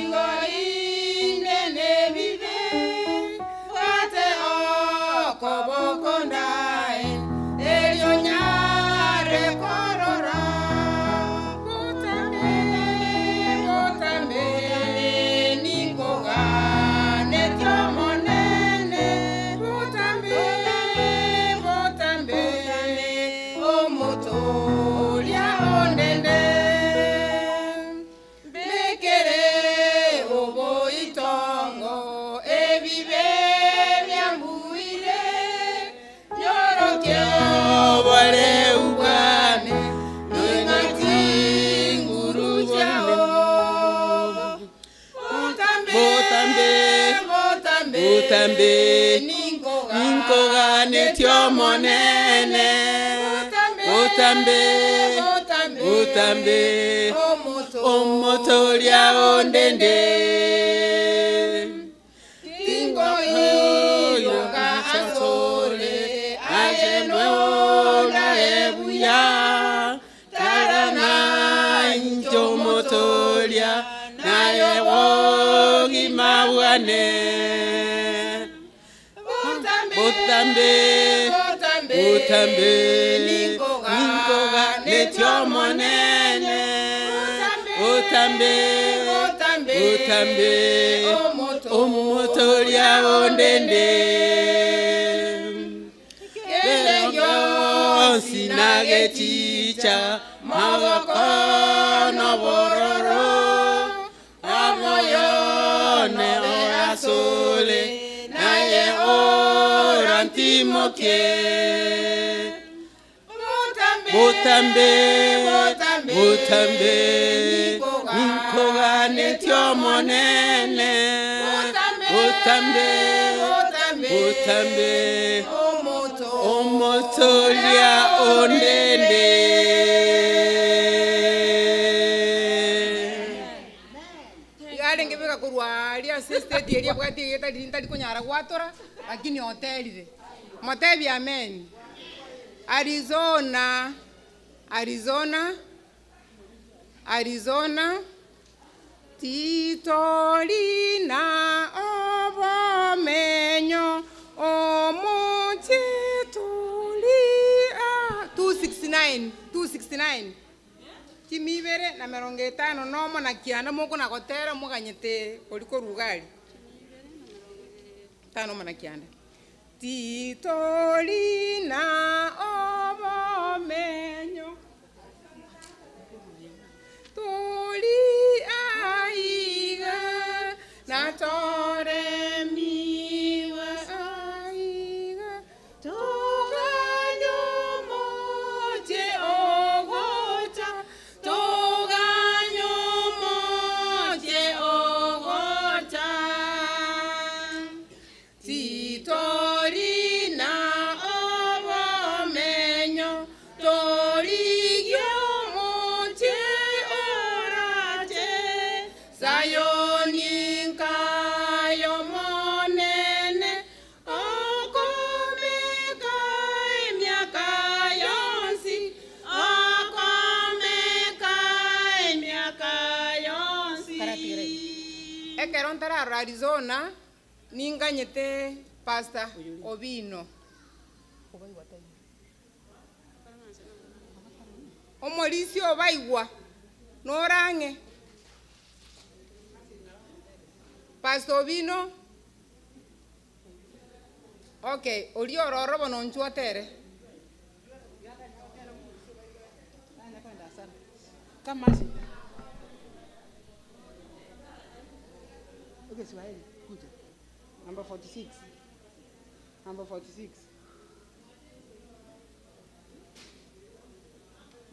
Ingo Utambe Ninkoga netyo monene Utambe Omotolia ondende Tingo yoga asole Ajenwe ola ebuya Tarana injo motolia Naye wogi mawane Utambe Ninkoga netyo monene Utambe Omotolia ondende Kele yonsi nageticha Mawakono bororo Amoyone oasole Naye orantimoke Utambe Ninkoga netyo monene Utambe Omotolia ondende Ngebeka kurwalia sister elia bwati yeta ndali kunyara kwatora lakini hotelire motebi amen Arizona Titolina obomenyo omuchitulia 269 Kimibere na 50 nomo na kiana moko na gotera muganyete oliko rugali tano mana kianda Titolina obomenyo Toli aiga na tore miwa aiga Toganyo moche ogota Toganyo moche ogota Titolina obomenyo Toligyo moche orate Sayoninka yomonene Okomeka emiaka yonsi Okomeka emiaka yonsi Ekerontara Arizona Ninganyete Pastor Obino Omolisio baigwa Norange Pastor Obino Okay, olio roro bononchuatere Kamasi Okay, Swahili kuja Number 46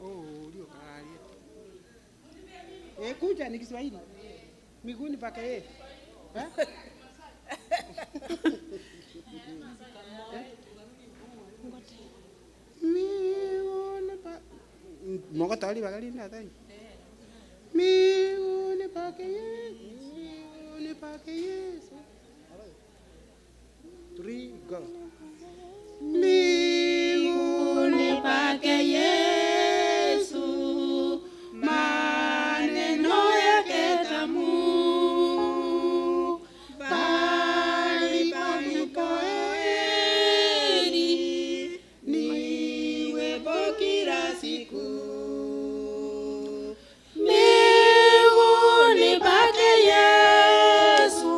Oh, ulio kalia kuja ni Kiswahili miguuni pake yeye Miguuni pa Moga tali bagali na tai Miguuni pake yeye 3 go Miguuni pake Yesu maneno yake tamu bali palipoheri niwepo kila siku Miguuni pake Yesu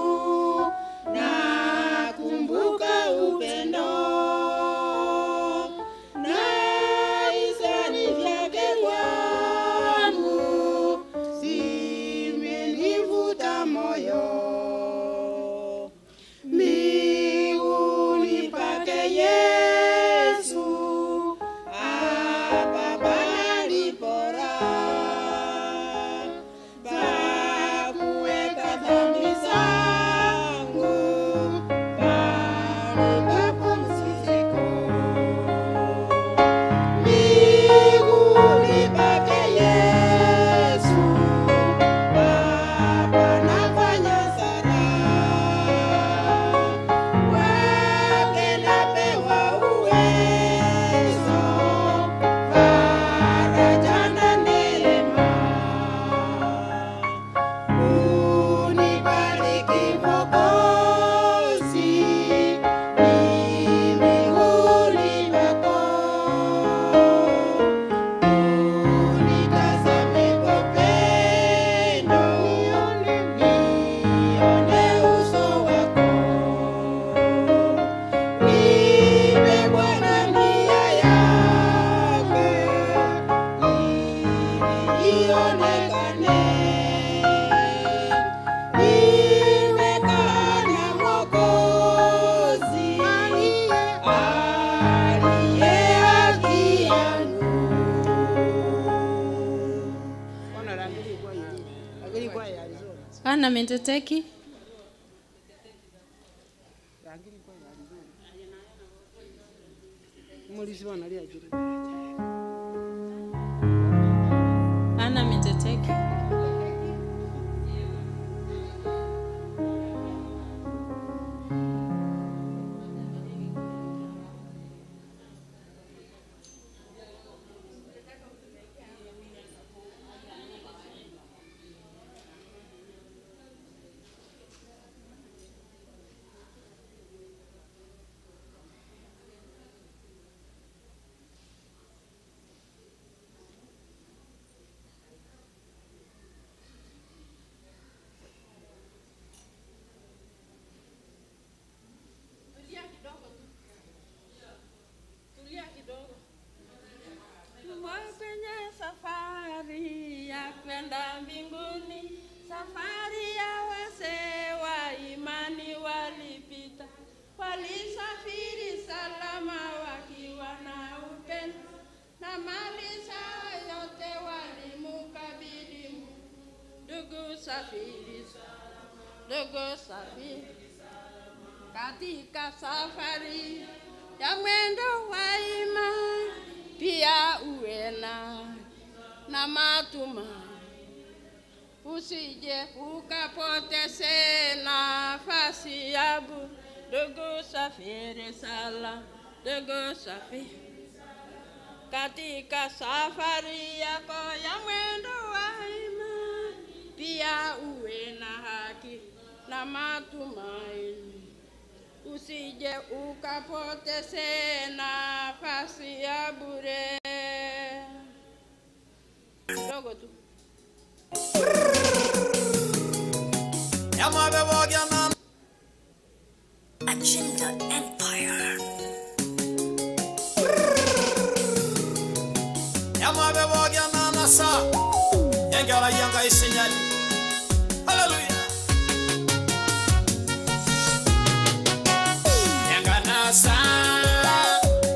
nakumbuka upendo Ana Menteteki. Ana Menteteki. Safari ya kwenda mbinguni, safari ya wazee wa imani walipita, walisafiri salama wakiwa na upendo, na mali zao yote walimkabidhi Mungu. Ndugu safiri, katika safari ya mwendo wa imani, pia uwe na matumaini, usije ukapoteze nafasi ya bure. Ndugu safiri salama, ndugu safiri katika safari yako ya mwendo wa imani, pia uwe na haki na matumaini, usije ukapoteze nafasi ya bure. Dogo tu. Agenda Empire. Yamabe wagya nanasa. Yengala yanga isinyali. Hallelujah. Yanga nasa.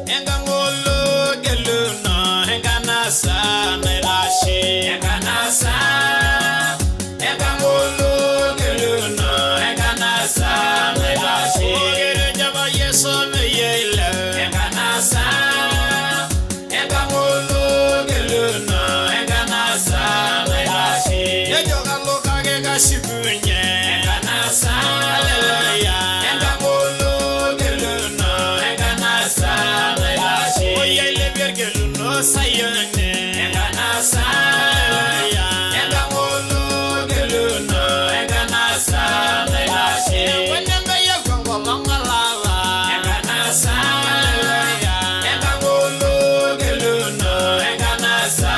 Yanga ngolo geluna. Yanga nasa melashi. Yanga nasa. Yanga ngolo geluna. Yanga nasa melashi. Ogere jaba yeso meyele. Yanga nasa. Yanga ngolo geluna. Yanga nasa melashi. Yejoga loka gega shipunye. Yanga nasa. Hallelujah. Yanga ngolo geluna. Yanga nasa melashi. Oyele bergeluno sayone. Yanga nasa. Hallelujah. Yanga ngolo geluna. Yanga nasa melashi. Wenyembe yegongo mangalava. Yanga nasa. Hallelujah. Yanga ngolo geluna. Yanga nasa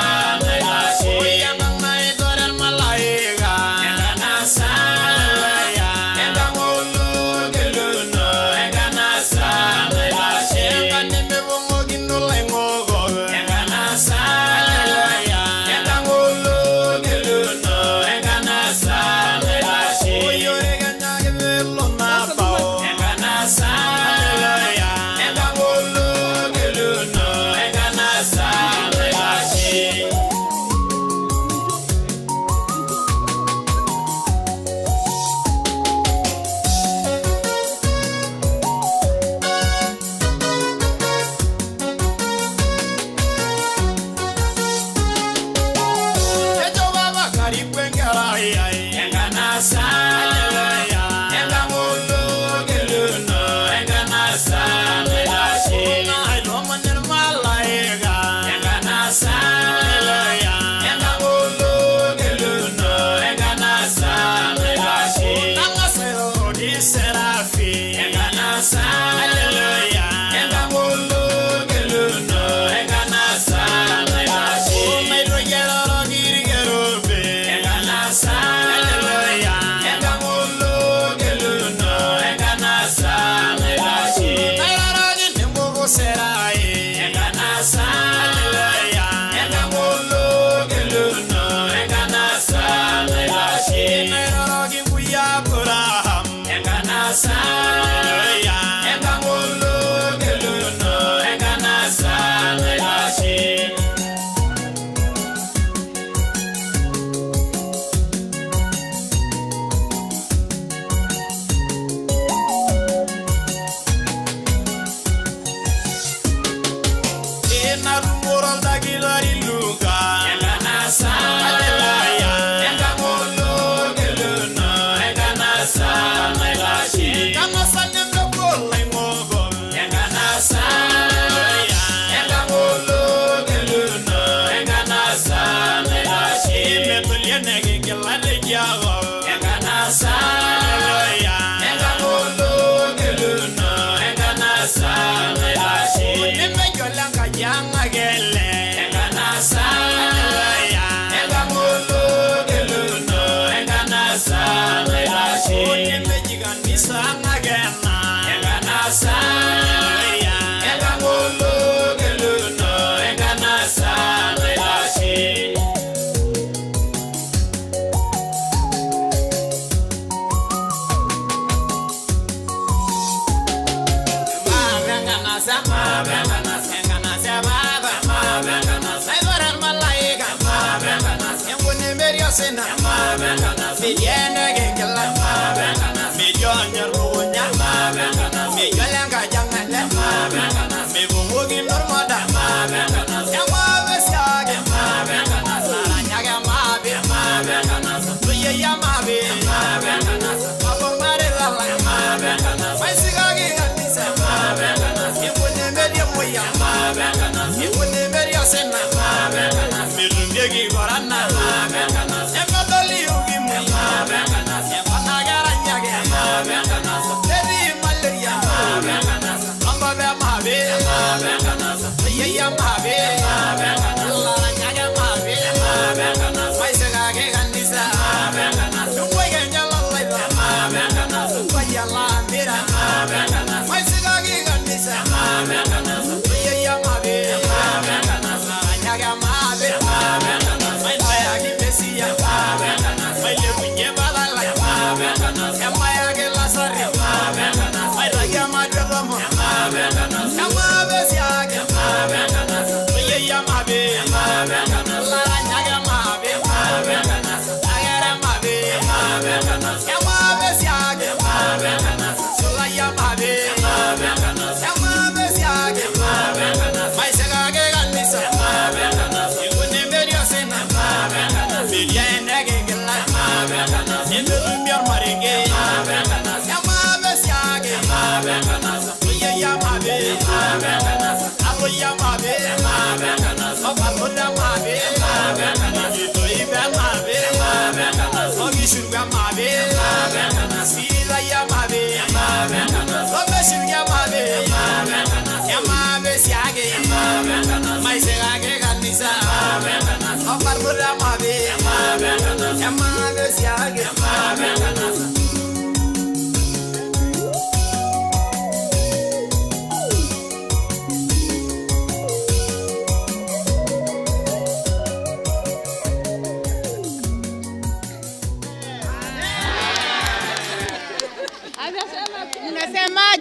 melashi. Oyanga maidore malaiga. Yanga nasa. Hallelujah. Yanga ngolo geluna. Yanga nasa melashi. Yanga nimbe bongo ginula ngogo. Yanga nasa. Hallelujah. Yanga ngolo geluna. Yanga nasa melashi. Oyorega nyage velo napao. Yanga nasa. Hallelujah. Yanga ngolo geluna. Yanga nasa melashi. Ejo baba kari kwengela yai. Yanga nasa. Hallelujah. Yanga ngolo geluna. Yanga nasa melashi. Na haido manyer malaiga. Yanga nasa. Hallelujah. Yanga ngolo geluna. Yanga nasa melashi. Nanga sero di serafi. Yanga nasa. Hallelujah. Yanga ngolo geluna. Yanga nasa melashi. Maido yero girgerobe. Yanga nasa. Hallelujah. Yanga ngolo geluna. Yanga nasa melashi. Nairaragi nimbogo serai. Yanga nasa. Hallelujah. Yanga ngolo geluna. Yanga nasa melashi. Nairaragi kuya Abraham. Yanga nasa. Hallelujah. siage enga nasa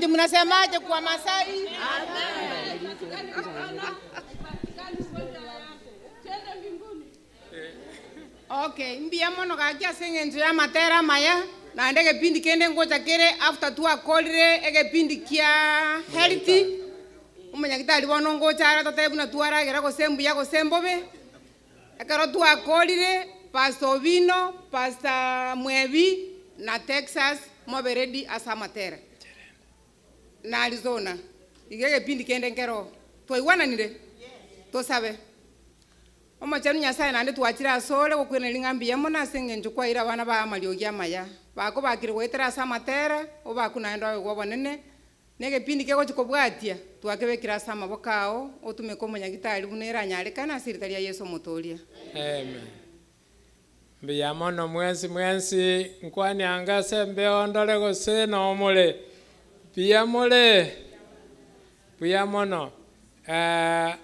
Mnasemaje kwa Masai? Okay, mbia mono kakia sengenzo ya matera maya na ndege pindi kende ngoja kere after tuwa kolire ege pindi kia healthy umenya kitali bono ngoja ara totebu na tuara gera ko sembu ya ko sembobe akaro tuwa kolire pastor Vino, pastor Mwevi na Texas moberedi asa matera na Arizona igege pindi kende ngero toiwana nire to sabe Oma chanu nyasaye nande tuachira sole kokwena lingambi yamo na sengenjo kwa ira bana ba amaliogia maya bako bakire gwetera sama tera oba kuna endo go bonene nege pindi kego chikobwatia twakebekira sama bokao otume komonya gitari bunera nyare kana sirikali ya Yesu motolia amen biyamo no mwensi nkwani angase mbeondole gose no mule biyamo no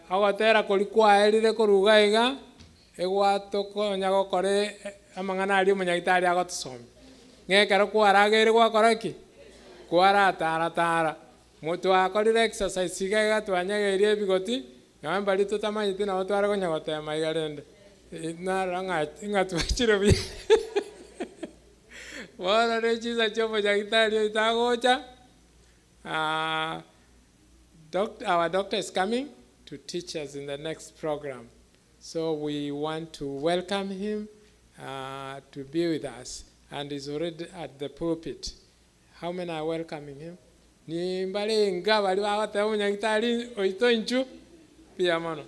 agotera kulikuwa elire kuruga iga egwato konya gokore amangana ari munyagitari agotusome ngekero kwaragere gwakoraki kwara tara mutu akorire exercise iga twanyagerie ebigoti ngamba rito tamanyite na otwara konya gotema igarende na ranga ngatwachire bi wala rechiza chomo nyagitari itagocha our doctor is coming to teach us in the next program. So we want to welcome him to be with us. And he's already at the pulpit. How many are welcoming him? Ni mbali ngaba liwa wata munyagitari oito inchu pia mano.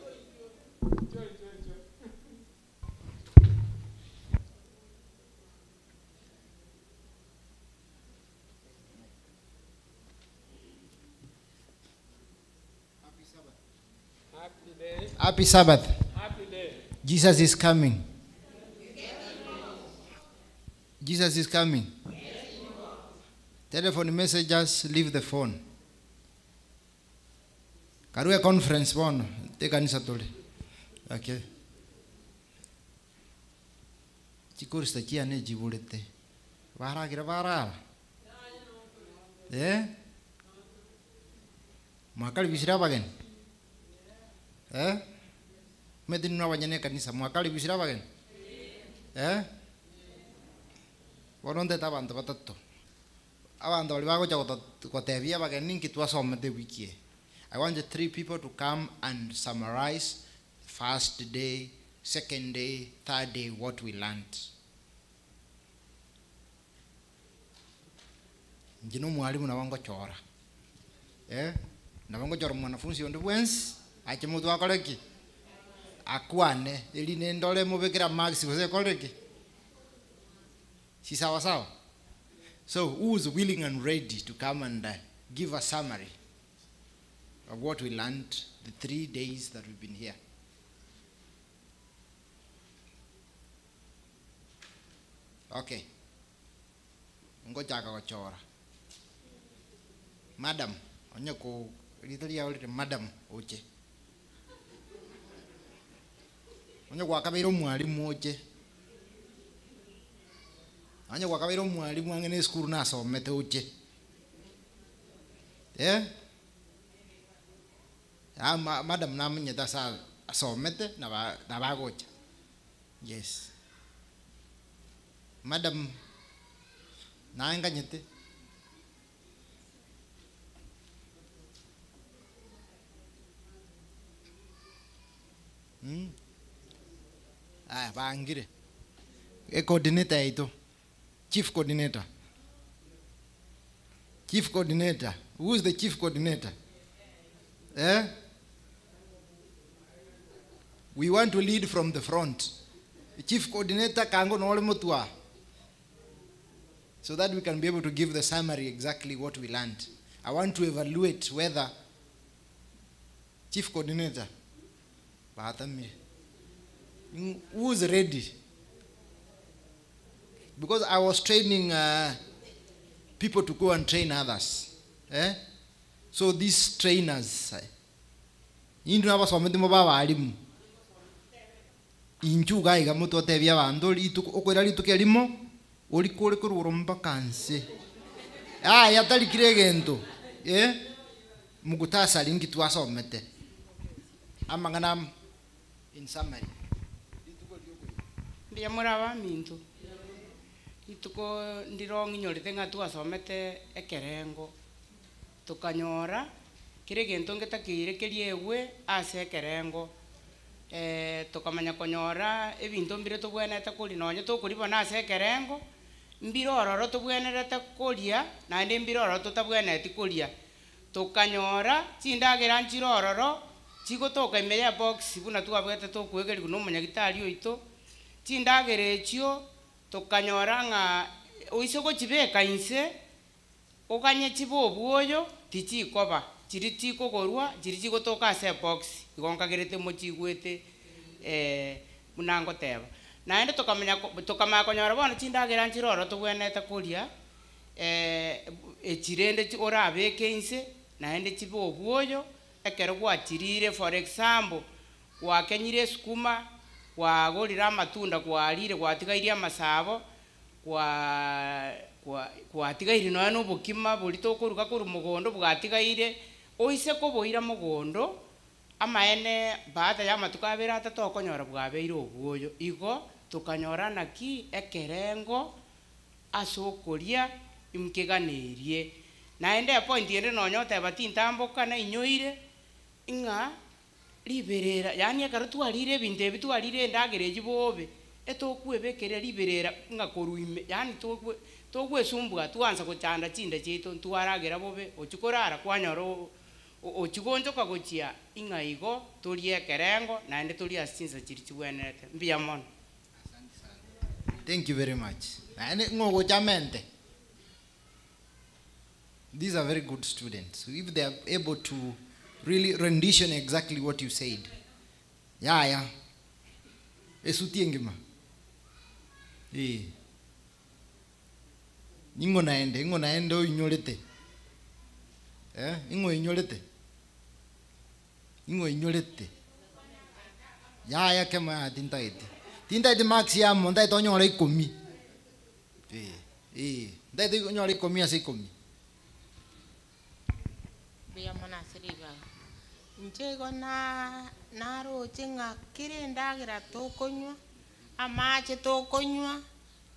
Happy Sabbath. Happy day. Jesus is coming. Jesus is coming. Telephone messages, leave the phone. Karua conference one. Take kanisa tole. Okay. Chikurista chia ne jibulete. Vara gira vara. Makali bisira bagen. Medin na wanyane kanisa mwakali bisira bagen. Waronde tabanda batato. Abanda walibago cha kotebia bagen ninki tuasome de wiki. I want the three people to come and summarize first day, second day, third day what we learned. Njino mwalimu na wango chora. Na wango chora mwanafunzi onde wens ache mutu akoleki. Akwane ili nendole mubekera max kose koleki. Si sawa sawa. So who is willing and ready to come and give a summary of what we learned the 3 days that we've been here? Okay. Ngoja akachora. Madam, onye ko little ya olete madam oche. Onye kwa kabiro mwalimu oche. Onye kwa kabiro mwalimu angene school na asomete oche. Madam na mwenye dasa asomete na bagocha. Yes. Madam naenga nyete. Bangire. Coordinator ito. Chief coordinator. Chief coordinator. Who is the chief coordinator? We want to lead from the front. The chief coordinator kango no mutua. So that we can be able to give the summary exactly what we learned. I want to evaluate whether chief coordinator who's ready? because I was training people to go and train others. So these trainers, indu na basomete mo baba alimu inju gaiga mutu otebia bandu okwira lituke limo uri kuri kurumba kanse yatali kiregento mugutasa lingi twasomete amangana in summary mbia muraba mintu ituko ndirongi nyorite nga twasomete ekerengo tukanyora kiregento ngetakire keriegwe ase ekerengo tukamanya konyora ebintu mbire tubwenete kuri nonye tukuribona ase ekerengo mbirororo tubwenerete kuria naende mbirororo tutabweneti kuria tukanyora chindagira nchirororo chigotoka imeya box buna twabwete tukwegeri kuno munyagitari oito chindagira echio tukanyora nga oisoko chibeka inse oganye chibobuoyo tichikoba chiri chikogorwa chiri chigotoka ase box igonkagerete mochigwete munango teba naende tukamanya konyora bono chindagira nchiroro tubwenete kuria echirende orabeke inse naende chibobuoyo ekero gwachirire for example wakenyire sukuma wagorira amatunda gwarire gwatigaire amasabo gwatigaire noya nobokima bori tokoruga kuru mugondo bwatigaire oise koboira mugondo amaene baada ya matuka abere atatokonyora bwabeire obuoyo igo tukanyora naki ekerengo asokoria imkeganerie naende point yende nonyote batintamboka na inyoire inga liberera yani ekaro twarire ebintu ebi twarire endagere bobe etokwebekere liberera nga koruime yani togwesumbwa twanza gochanda chinde chito ntwaragera bobe ochikorara kwanyoro ochigonjoka gochia inga igo turie kerengo naende turia sinza chiri chibwenete mbia mono. Thank you very much. Naende ngogo chamente. These are very good students. If they are able to really rendition exactly what you said. Yeah. Esutiengima. Ingo naende inyorete. Ingo inyorete. Ya kema tintaiti. Tintaiti max ya monda itonyora ikomi. Ndai nyora ikomi ase ikomi. Bia mona siriba. Njego na roche nga kirendagira tokonywa. Amache tokonywa.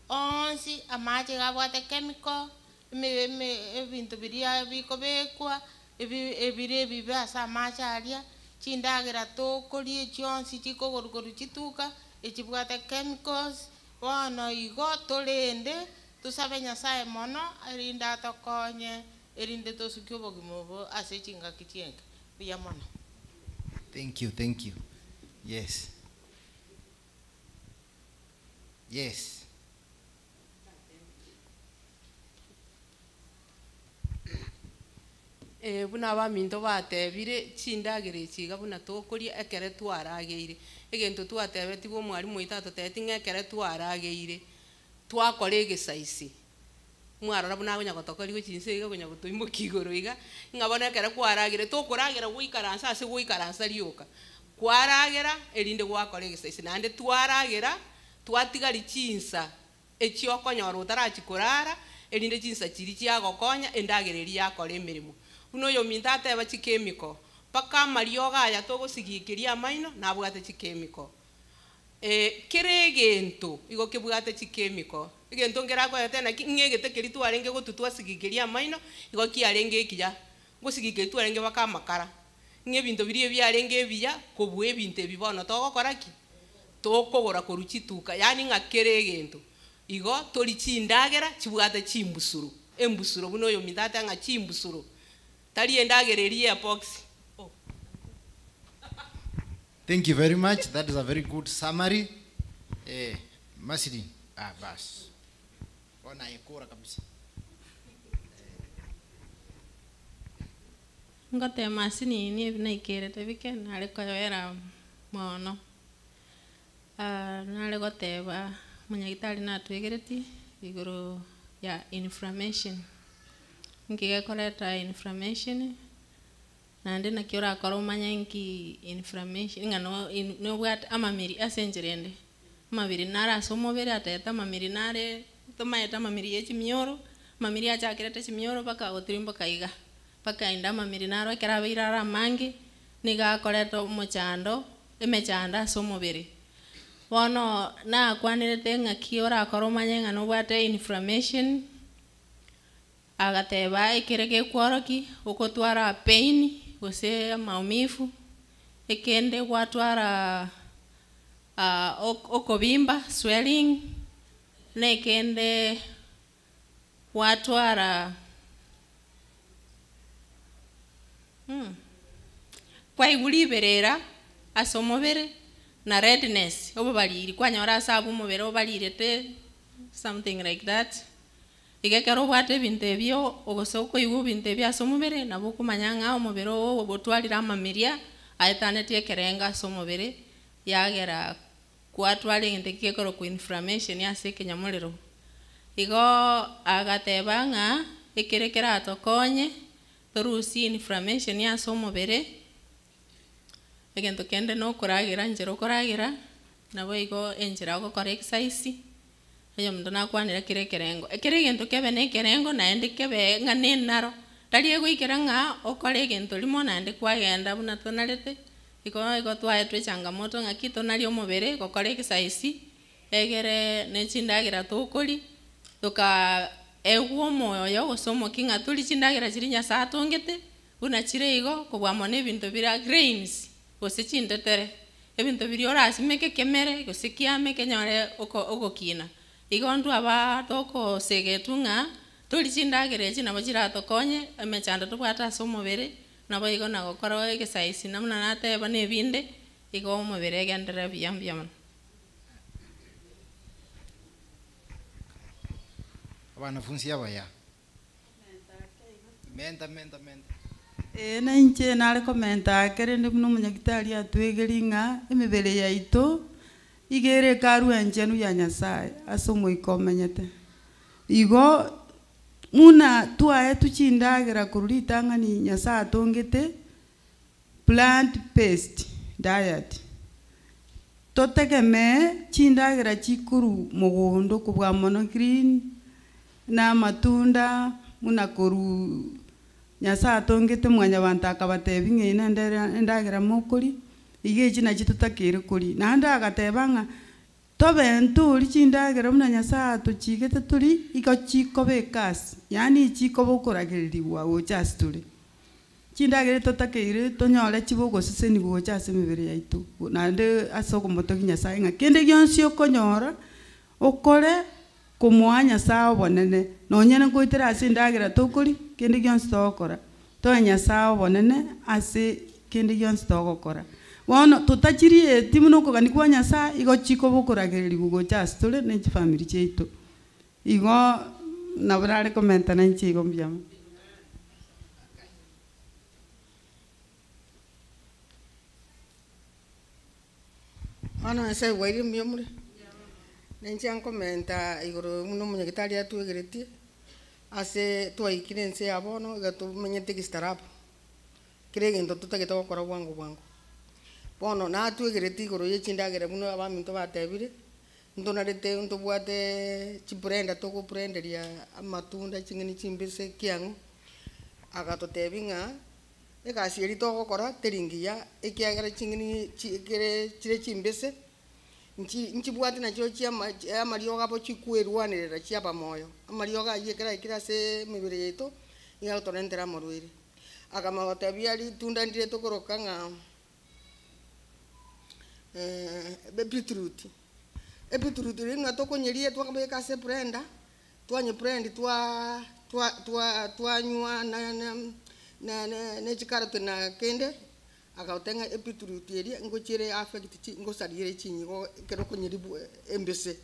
Onsi amache gabwate chemical. Ebintu biria bikobekwa. Ebire bibasa amache aria. Chindagira tokorie chionsi chikogorugoru chituka. Echibwate chemicals. Bono igo tolende. Tusabe nyasaye mono. Erinda tokonye. Erinde tosukyo bogimobo ase chinga kitienga. Bia mono. Thank you. Yes. Buna baminto batebire chindagire chiga buna tokoria ekere twarageire egento twatebeti bo mwarimu itato teti ngekere twarageire twakora egesaisi mwarora buna gonya gotokori gochinse iga gonya gotoimoki igoro iga ngabona ekere kwaragire tokoragera gwikaransa ase gwikaransa rioka kwaragera erinde gwakora egesaisi nande twaragera twatigari chinsa echiokonyora utarachikorara erinde chinsa chiri chiagokonya endagereri yakora emirimo uno yo minta ateba chikemiko paka marioga aya togosigikiria amaino nabwate chikemiko kiregento igo kibwate chikemiko egento ngera kwa tena ngegete kiri twarenge gotutwa sigikiria amaino igo kiarenge kiya gosigikiri twarenge baka makara ngebinto birie byarenge biya kobwe ebintu ebibono togokora ki tokogora koruchituka yani nga kiregento igo tori chindagera chibwate chimbusuru embusuru buno yo minta anga chimbusuru tari endagereri ya box. Thank you very much. That is a very good summary. Masidi. Bas. Ona yekura kabisa. Ngote masini ni na ikere tebike nale koyera mono. Nale goteba munyagitari na twegereti iguru ya inflammation. Ngigekoreta inflammation nandi nakio rakora umanya nki inflammation ngano no bwat amamiri asenjerende amabiri nara asomobere ateta amamiri nare tomaeta amamiri yechimioro mamiri achakirete chimioro paka gotirimbo kaiga paka inda amamiri naro ekerabeira ara mangi niga koreta umuchando emechanda asomobere bono na kwanirete ng'aki orakora omanye ng'ano bwate inflammation agateba ekirege kworoki okotwara pain gose maumivu ekende gwatwara okobimba swelling nekende watwara kwa iguliberera asomobere na redness obobaliri kwanyora sabu mobere obalirete something like that igekero bwate bintu ebyo ogosoko igu bintu ebya somobere nabo kumanyanga omobere obotwalira amamiria aetanetie kerenga somobere yagera kwatwale ngente kekoro ku inflammation yase kenyamolero igo agateba nga ekerekera atokonye torusi inflammation ya somobere egento kende no koragira njero koragira nabo igo enjira gokora exercise ayo mndo nakwanira kirekerengo ekirigento kebe ne kerengo naende kebe ngane naro tari ego ikeranga okore egento limo naende kwagenda buna tonarete iko twae twe changamoto ngakito nari omobere gokora exercise egere nechindagira tokori toka egwo moyo gosomo kinga tuli chindagira chiri nyasa atongete buna chire igo kobwamone bintu bira grains gose chindetere ebintu biri orasimeke kemere gose kiame kenyore ogokina igo ndu aba toko segetunga tuli chindagire chi nabo chiratokonye emechanda tobwata somobere nabo igo nagokora exercise namuna nateba nebinde igo omobere gendere biyambia wanafunzi aba ya menta na inche nare komenta kere ndi muno munyagitari atwegeri ng'a emibere yaito igere karu enjenu ya Nyasaye asomo ikomenyete igo muna twae tuchindagira kurita ng'ani Nyasaye atongete plant based diet totegeme chindagira chikuru mugondo kubwa mono green na matunda muna koru Nyasaye atongete mwanya banta akabatebi ng'ina ndagira mokori igechi na chitutakire kuri nanda agateba ng'a tobe nturi chindagira muna Nyasaye tuchigete turi iko chikobe kasi yani chikobo koragiriwa gochasi turi chindagira totakire tonyore chibogo seseni gochasi mibere yaitu nande asoko motoki Nyasaye ng'a kende gionsi okonyora okore kumwa Nyasaye bonene nonyene goitera asindagira tokori kende gionsi tokora to Nyasaye bonene ase kende gionsi tokora wono tutachiri timu no kogani kwa Nyasaye igo chiko bokorageri bugo just tole ne family cheito igo nabrare komenta na nchigo mbyama ana ese wairi myomure nenchian komenta igoro muno munyagitari atwegeretie ase twaikire nse abono gatumenyete gistarabu kiregento tutageta gukora bwangu bono natwegereti igoro yechindagere muno abaminto batebire ndonarete ntobwate chibrenda toko brenderia amatunda chingeni chimbese kiangu agatotebi ng'a egasi eri togokora teringiya ekiagera chingeni chire chimbese nchibwate nachio amarioga bo chikwerwanirira chiaba moyo amarioga yekera ikira se mibere yeto igatorentera morwire agamagotebi ari tunda ndire tokoroka ng'a beetroot ringa tokonyerie twakabeka se brenda twanye brand twanywa na chikarot na kende akautenga beetroot eri ngochire affect ngosarire chinyi go kero konyeribu embese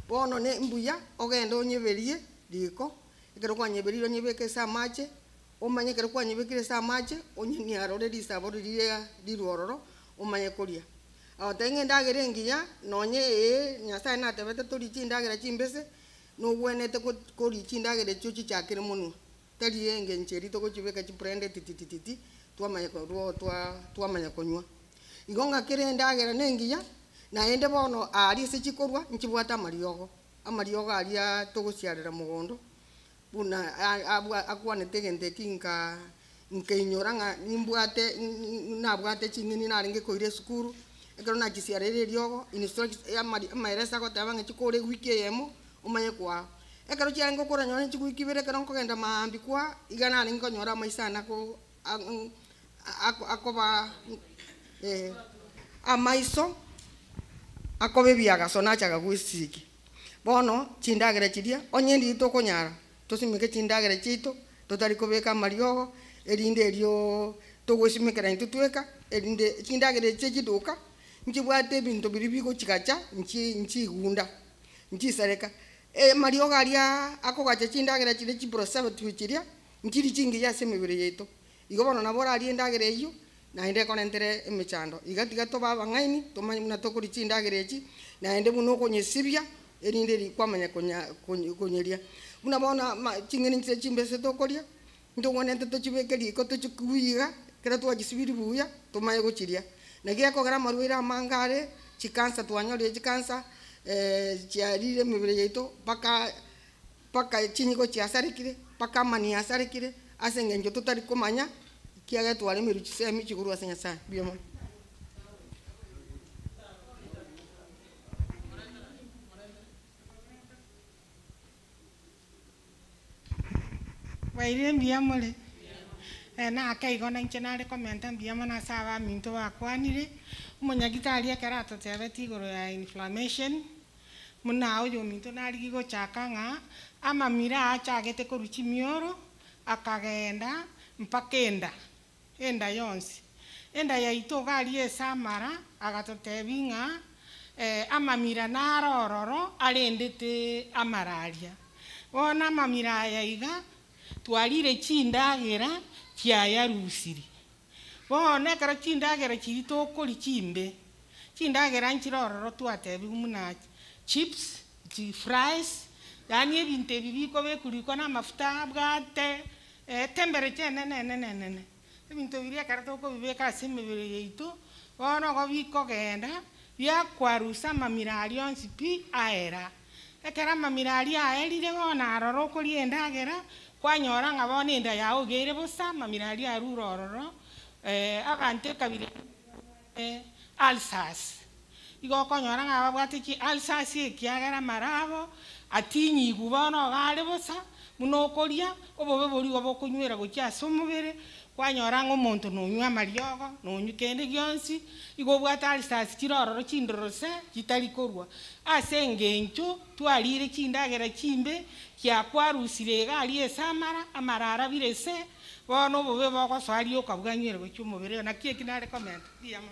bono ne mbuya ogenda onyeberie riko kero kwanyeberie onyebeke samache omanye kero kwanyebekire samache onyeni arore risaboro riruororo omanye koria awatenge ndagere nginya nonye Nyasaye natebete turi chindagera chimbese no gwenete kori chindagere chuchi chakire muno tari enge ncheri to kuchibeka chiprende titititi twamanya ko twamanya konywa igonga kire ndagera nengiya na ende bono ari se chikorwa nchibwata amariogo aria tuguciarira mugondo buna akwanete gente kinka nkeinyoranga nimbwate nabwate chingini naringe koire sukuru ekero na chisiarere riogo instruction amaeresa ko tabange chikore wiki yemo umanye kwa ekero chiango kora nyone chikuikibere kero nkogenda maambi kwa igana ningo nyora maisana ko akoba amaiso akobe biaga sonachaga gwisiki bono chindagere chiria onyendi to konyara tosimike chindagere chito totari kobeka mariogo erinde rio togwesimekera intutweka erinde chindagere chechiduka nchibwate bintu biribiko chikacha nchigunda nchisareka mariogo aria akogacha chindagere chire chipreservative chiria nchiri chingi yase mibiri yetu igo bono nabora ari endagere iyo naende konentere emechando igatiga to baba ngaini tomanyuna tokuri chindagere echi naende muno konyesibia erinde rikwamanya konyeria muna bona chingeni nche chimbese tokoria ndongone tochibekeri ko tochikuiga kera twajisibiri buya tomaye gochiria nagia kogera marwira mangare chikansa twanyore chikansa chiarire mibire yetu paka chinyiko chiasarikire paka mani asarikire asengenjo tutari kumanya kiaga twale miruchi semi chiguru asenya sana biamo Waire mbiamole na akaigo na nchenare komenta mbiamo na sawa minto wakwanire umunyagitari akarato tebeti igoro ya inflammation muna oyo minto nari gigo chakanga ama mira achagete koruchi mioro akagenda mpaka enda yonsi enda ya itogari esamara agatotebinga amamira narororo arendete amararia wona amamira yaiga twarire chindagera kiaya rusiri wona kara chindagera chirito kori chimbe chindagera nchirororo twatebi muna chips fries yani ebinte bibiko bekuriko na mafuta bwate temperature nene ebintu biria karato ko bibeka semebere yeitu bono go biko genda bya kwarusa mamirari onsi pi aera ekera mamirari aerire bona aroro kuri endagera kwanyora ngabona enda yawo gere busa mamirari arurororo agante kabire alsas igo konyora ngababwate ki alsas ekiagera marabo atinyi gubono gare busa muno koria obobe bori gobo kunywera gokiasa omubere kwanyora ng'omonto nonywa amariogo nonywa kende gionsi igo bwata alsas chirororo chindorose chitari korwa ase engencho twarire chindagera chimbe kiakwarusire egari esamara amarara birese bono obobe bogosoaria okabwanywera gokia omobere naki eki nare comment diamo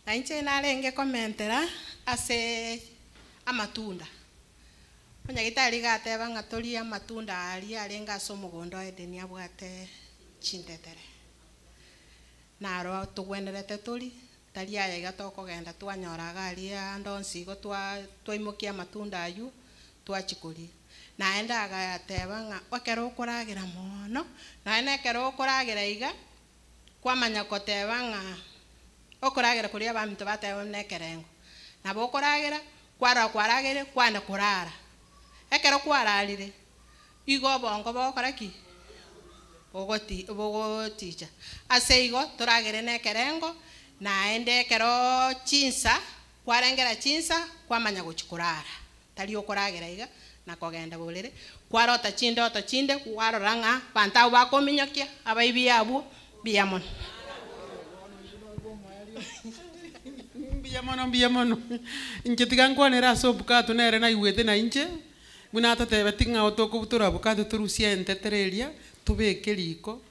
nainche narenge komentera ase amatunda onyagitari gateba ng'atoria amatunda aria arenga ase omogondo edeni abwate chintetere naro togwenerete tori tari aya iga tokogenda twanyoraga aria ndonsi igo twaimokia amatunda ayu twachikoria naende agateba ng'a ekero okoragera mono naende ekero okoragera iga kwamanya koteba ng'a okoragera koria abanto bateba nekerengo nabo okoragera kwaragere kwana korara ekero kwararire igo bongo bokora ki ogoticha ase igo toragere nekerengo naende ekero chinsa kwarengera chinsa kwamanya gochikorara tari okoragera iga nakogenda borere kwarota chindoto chinde kwarora ng'a bantu abo bakominyokia abaibi abo biamono mbiamono inche tiga nkwanera ase obukato nere naigwete na inche buna tatebeti ng'a otokobutora obukato torusia entetereria tobeke riko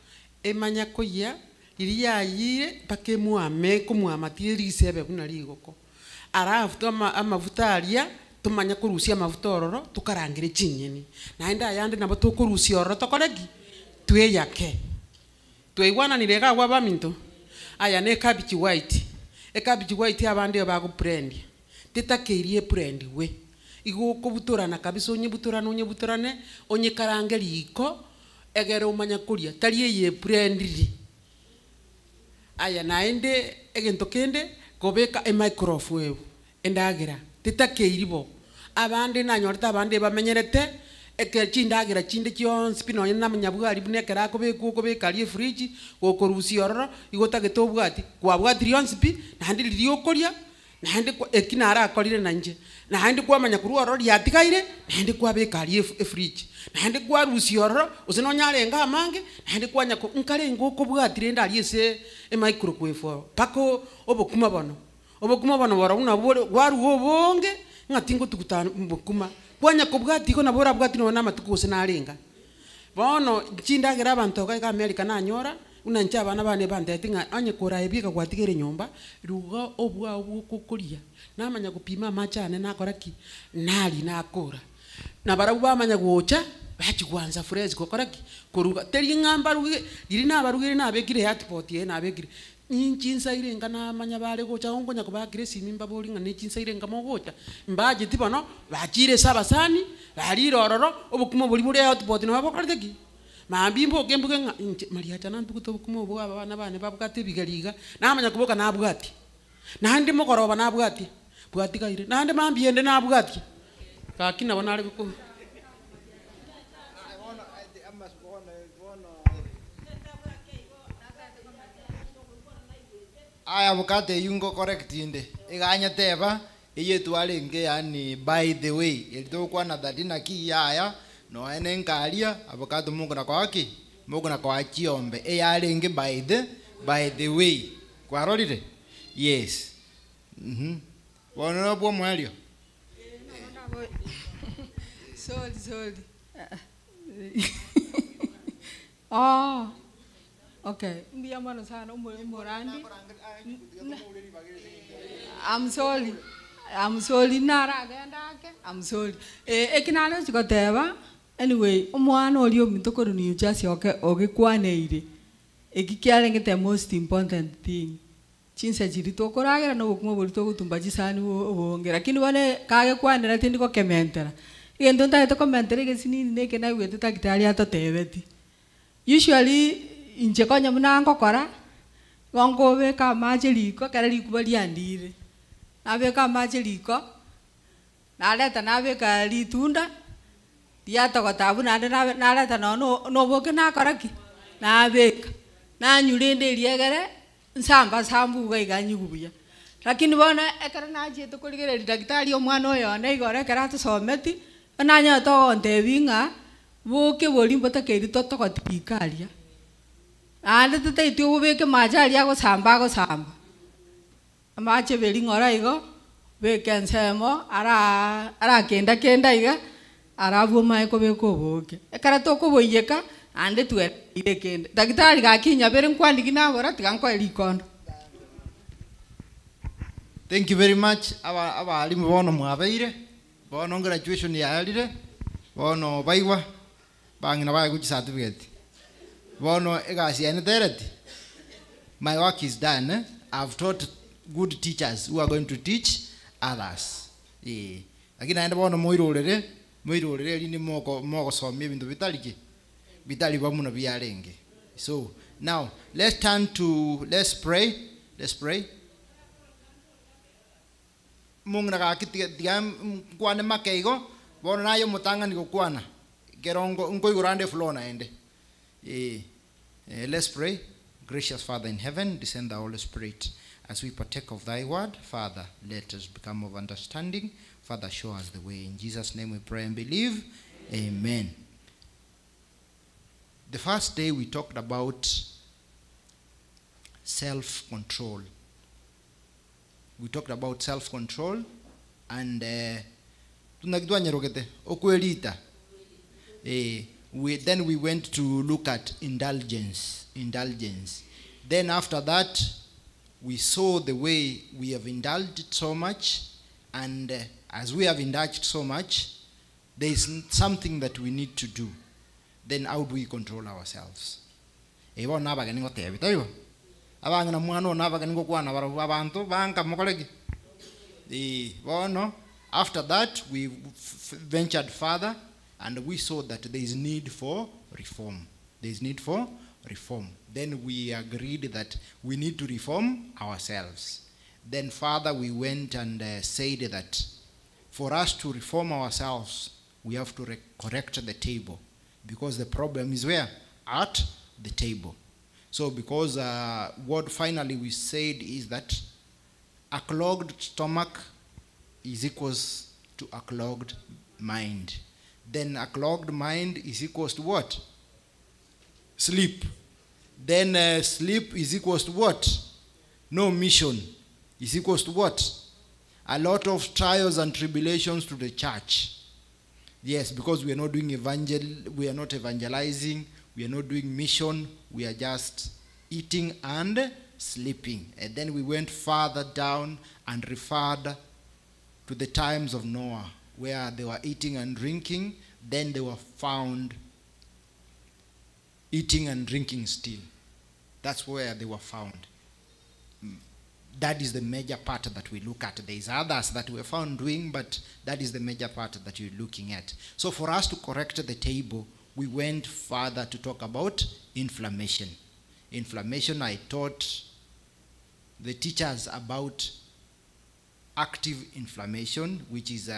emanya koyia riria yayire mpaka emwame komwamatie risebe buna rigoko arafu amafuta aria tumanya korusia amafuta ororo tukarangire chinyeni naende ayande nabo tokorusia ororo tokoreki tweyake tweigwananire gagwa baminto aya ne cabbage white ekabichi gwaiti abande baguprendi titakeirie prendi we igukubuturana kabisa onye karange riko egere umanya kuria tari ye prendiri aya naende egento kende kobeka microwave endagira titakeiribo abande nanyorta abande bamenyerete ekechindagira chinde kyonsi pino namanya bwari bunekera kobeka rie fridge gokorusi ororo igotagete obwati kwabwati ryonsi pi nandi riokoria nandi ekinara akorire nanje nandi kwamanya kurwa ororo yatigaire nandi kwabeka rie fridge nandi kwarusi ororo usinonyarenga amange nandi kwanya nkarenga okobwatire ndari ese microwave pako obokuma bono bora una waru obonge ngatingo tukutana mbokuma kwanya kubwati ko nabora bwati no na matuko sinarenga bono chindagira abantu ga America nanyora una ncha abana bane bandetinga anye kora ebika gwatigere nyomba ruga obwa obukukuria namanya gupima machane nakoraki nali nakora na bara bamanya gocha bakigwanza fresh kokoraki koruga teri ngamba ruge iri nabarugire nabekire hotpot ye nabekire inchinsa irenga namanya bare gocha ongonya kubakire simimba bolinga nechinsa irenga mogocha mbaje tibono bachire sabasani bari rororo obukuma buri buri hotpot no babokorteki mambimbo kembuke maria chana ntukuto bukuma obo abana bane babwate bigariga namanya kuboka nabwati nandi mokoroba nabwati bwati gaire nandi mambiende nabwati kakina bonare biko aya bukate yungo correct inde iganya teba iye twalenge yani by the way ilito kwa na dadina ki yaya no ene nkalia abukate mungu na kwaki mungu na kwa chiombe eyalenge by the way kwarorire yes bono bwo mwalio sorry oh okay mbia mano sana umurandi I'm sorry naragenda ke I'm sorry ekinano chikoteba anyway omwana oli omitokoro ni just ogikwaneire ekikyalengete the most important thing chinse chiri tokoragera no bokuma bori togutumba chisani obongera lakini bone kage kwanera tindi ko kementera igento ntaete komentera gesinini neke na gwete takitari atotebeti usually inche konya munango kora gongo beka maje liko kare likuba liandire nabeka maje liko naleta nabeka litunda diata gotabu naleta no boke nakoraki nabeka nanyurende liegere nsamba sambu gaiganyi gubuya lakini bona ekara naje to kuligere daktari omwana oyo ne igore kara to someti nanya to ontebinga boke bolimbo takeri to gotikaria ande tete itio beke majari ago samba amache beli ngora igo beke nsemo ara kenda iga arabu mai ko beko boke ekara to ko boyeka ande tu ire kenda daktari ga kinya bere nkwandi gina bora tiganko elikondo. Thank you very much. Aba alimu bono mwabeire bono graduation ya alire bono baigwa bangina baye kuchi certificate bono egasi ene tereti. My work is done. I've taught good teachers who are going to teach others. Lakini aenda bono moirorere lini moko somye bintu bitali bamuno byalenge. So now let's pray. Mungu nakakitiga kwane makeigo bono nayo mutanga niko kwana gerongo ngoigurande flow naende. Let's pray. Gracious Father in heaven, descend the Holy Spirit as we partake of thy word. Father, let us become of understanding. Father, show us the way. In Jesus' name we pray and believe. Amen. The first day we talked about self-control. We talked about self-control and then we went to look at indulgence. Then after that, we saw the way we have indulged so much, and as we have indulged so much, there is something that we need to do. Then how do we control ourselves? abangana mwana ona abagani ngo kwana abantu banka mukolegi bono. After that we ventured further and we saw that there is need for reform. There is need for reform. Then we agreed that we need to reform ourselves. Then further we went and said that for us to reform ourselves, we have to correct the table, because the problem is where? At the table. So because what finally we said is that a clogged stomach is equals to a clogged mind. Then a clogged mind is equals to what? Sleep. Then sleep is equals to what? No mission. Is equals to what? A lot of trials and tribulations to the church. Yes, because we are not doing we are not evangelizing, we are not doing mission, we are just eating and sleeping. And then we went further down and referred to the times of Noah, where they were eating and drinking, then they were found eating and drinking still. That's where they were found. That is the major part that we look at. There is others that we found doing, but that is the major part that you're looking at. So for us to correct the table, we went further to talk about inflammation. Inflammation, I taught the teachers about active inflammation, which is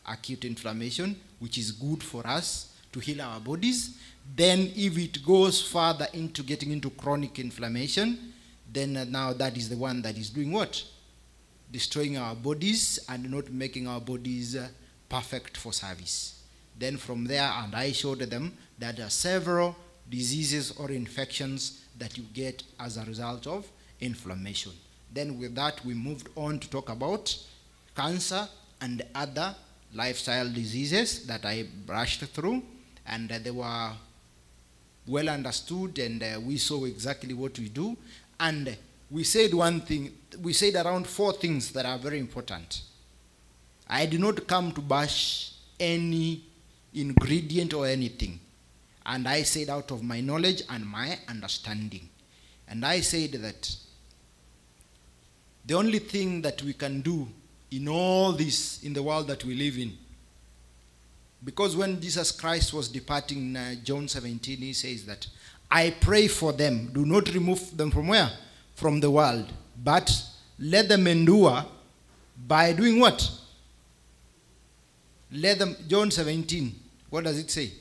acute inflammation, which is good for us to heal our bodies. Then if it goes further into getting into chronic inflammation, then now that is the one that is doing what? Destroying our bodies and not making our bodies perfect for service. Then from there, and I showed them that there are several diseases or infections that you get as a result of inflammation. Then with that, we moved on to talk about cancer and other lifestyle diseases that I brushed through, and they were well understood, and we saw exactly what we do. And we said one thing, we said around 4 things that are very important. I did not come to bash any ingredient or anything. And I said out of my knowledge and my understanding. And I said that the only thing that we can do in all this, in the world that we live in, because when Jesus Christ was departing in John 17, he says that, I pray for them. Do not remove them from where? From the world. But let them endure by doing what? Let them, John 17, what does it say?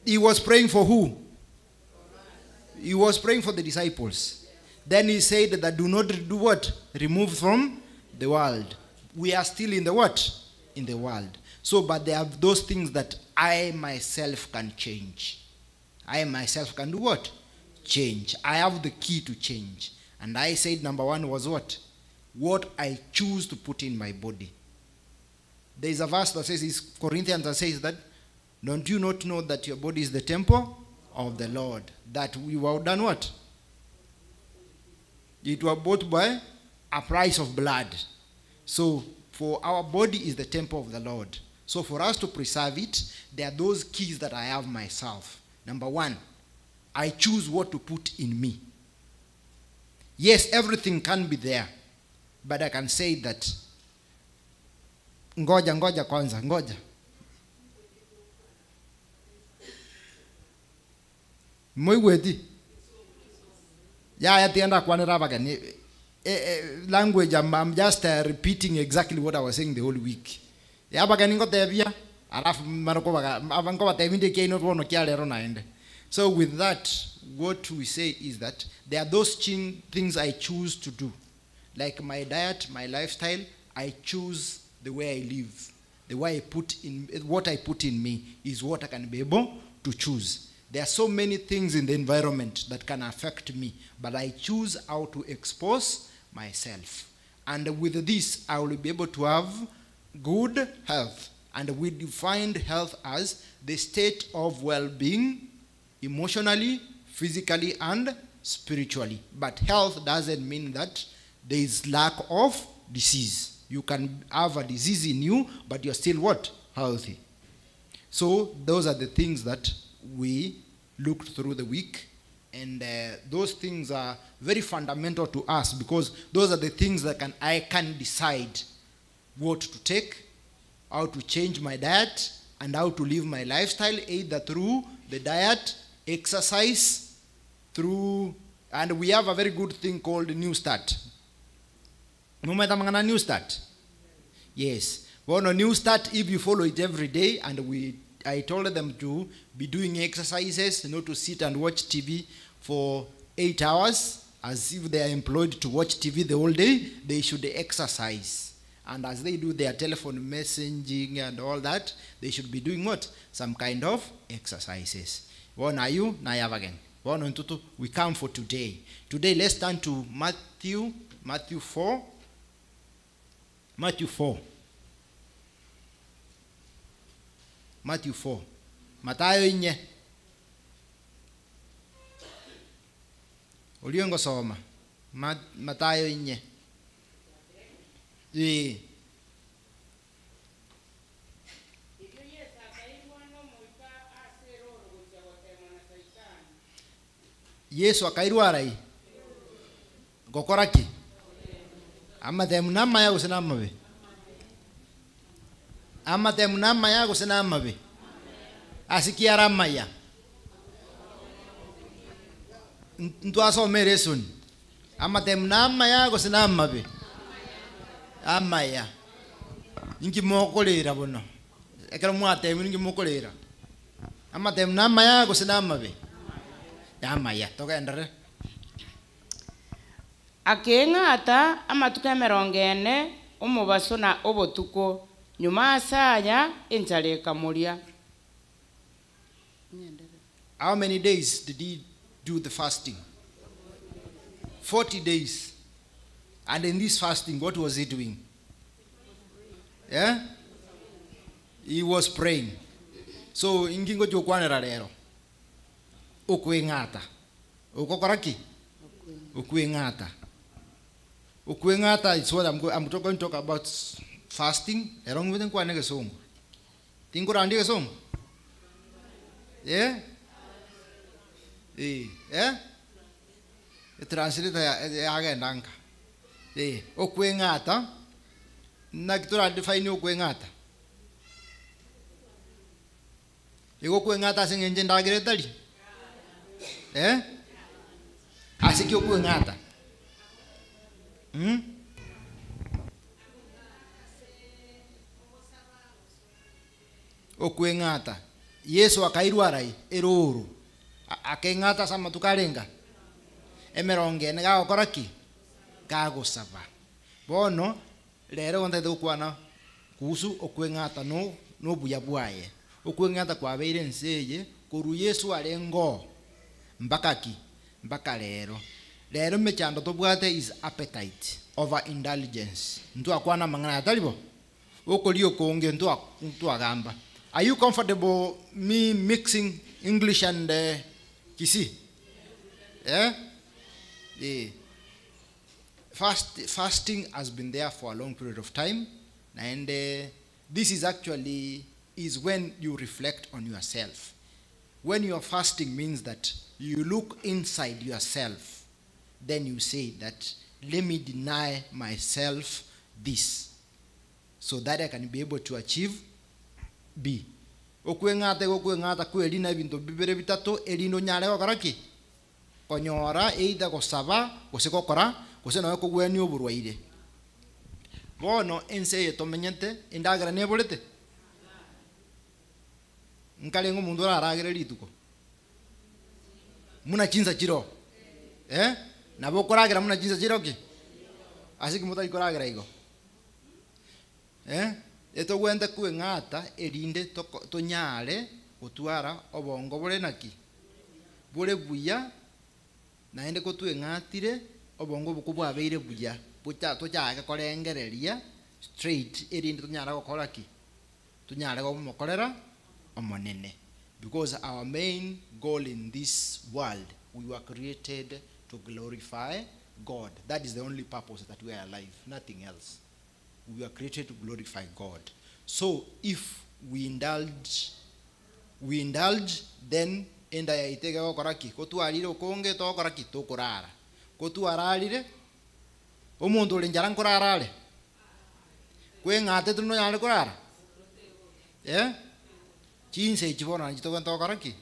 He was praying for who? He was praying for the disciples. Then he said that do not do what? Remove from the world. We are still in the what? In the world. So, but there are those things that I myself can change. I myself can do what? Change. I have the key to change. And I said number 1 was what? What I choose to put in my body. There is a verse that says, it's Corinthians that says that, don't you not know that your body is the temple of the Lord? That we were done what? It was bought by a price of blood. So for our body is the temple of the Lord. So for us to preserve it, there are those keys that I have myself. Number 1, I choose what to put in me. Yes, everything can be there, but I can say that ngoja kwanza, ngoja. Moigweti. Yeah, tienda kwanera bagani. Language, I'm just repeating exactly what I was saying the whole week. Ya bagani ngotebia, alafu maroko baga, abango batebinde ke not wono kia lero naende. So with that, what we say is that there are those things I choose to do. Like my diet, my lifestyle, I choose the way I live. The way I put in, what I put in me is what I can be able to choose. There are so many things in the environment that can affect me, but I choose how to expose myself. And with this, I will be able to have good health. And we define health as the state of well-being, emotionally, physically, and spiritually. But health doesn't mean that there is lack of disease. You can have a disease in you, but you're still what? Healthy. So those are the things that we looked through the week. And those things are very fundamental to us, because those are the things that I can decide what to take, how to change my diet, and how to live my lifestyle, either through the diet, exercise, and we have a very good thing called New Start. New Start? Yes. Well, a New Start, if you follow it every day, and I told them to be doing exercises, not to sit and watch TV for 8 hours, as if they are employed to watch TV the whole day. They should exercise. And as they do their telephone messaging and all that, they should be doing what? Some kind of exercises. One are you? Now you have again. One and two. We come for today. Today, let's turn to Matthew 4. Matthew 4. Matthew 4. Matayo inye. Uliongo soma. Matayo inye. Yesu akairwa rai. Gokoraki. Ama temunama ya gusinama be. Ama temunama ya gusinama be. Asikia ramaya. Ntu asomere sun. Ama temunama ya gusinama be. Amaya. Ingi mokolera bono. Ekero mwate ingi mokolera. Ama temunama ya gusinama be. Amaya. Toka ndare. Akeng'ata amatuko 40 omubaso na obotuko nyuma asaya enjala ekamuria. How many days did he do the fasting? 40 days. And in this fasting, what was he doing? Yeah? He was praying. So, ingingo jokwanera lero. Okueng'ata. Ukokoraki? Ukueng'ata. Ukueng'ata is what I'm going to talk about fasting. Erong within kwa nege song. Tingo randi ke song. Yeah? Yeah? Translate aga nanka. Okueng'ata. Nagtura define okueng'ata. Ego kueng'ata sing enje ndagire tali. Eh? Asiki okueng'ata. Okueng'ata. Yesu akairwa rai eruru. Akeng'ata sama tukarenga. Emeronge ne gakoraki. Gagosaba. Bono lero onde tukwana kuhusu okueng'ata no buya bwaye. Okueng'ata kwabeire nseye koru Yesu arengo mpaka lero. Lero mechando tobwate is appetite, over indulgence. Ntu akwana mangana atalibo. Okolio konge ntu agamba. Are you comfortable me mixing English and Kisi? Yeah? Yeah. Fasting has been there for a long period of time, and this is actually when you reflect on yourself. When you are fasting means that you look inside yourself, then you say that let me deny myself this so that I can be able to achieve B. Okueng'ata kweli na bintu bibere bitatu elino nyale okaraki konyora either gosaba gosekokora gose nawe kugweni oburwaire. Bono ense yetomenyete indagara neborete nkalengo mundu aragere lituko muna chinza chiro nabo koragira muna chinza chiro ki asiki mutari koragira igo eto gwenda kueng'ata erinde tonyare gutwara obongo bore naki bore buya naende kotueng'atire obongo bukubwabeire buya bucha tochaga korengereria straight erinde tonyara gukora ki tunyare gomukorera omonene, because our main goal in this world, we were created to glorify God. That is the only purpose that we are alive, nothing else. we were created to glorify God. So if we indulge, then enda ya itega gokoraki kotwarire ukonge tokoraki tokurara kotwararire omuntu uri njara nkurarare kwengate tuno yale kurara chinse chibona chitogento koraki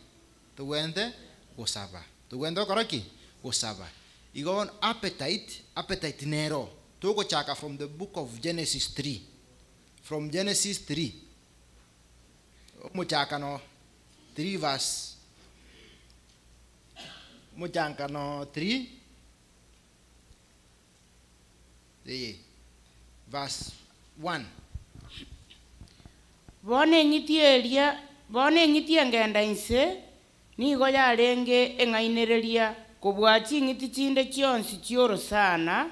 tugwente gusaba tugwente koraki gusaba igon appetite nero tuko chaka from the book of Genesis 3 from Genesis 3 muchaka no 3 verse muchaka no 3 verse 1 bone ng'itie ngenda inse nigo yarenge eng'ainereria kobwachi ng'iti chinde chionsi chiorosana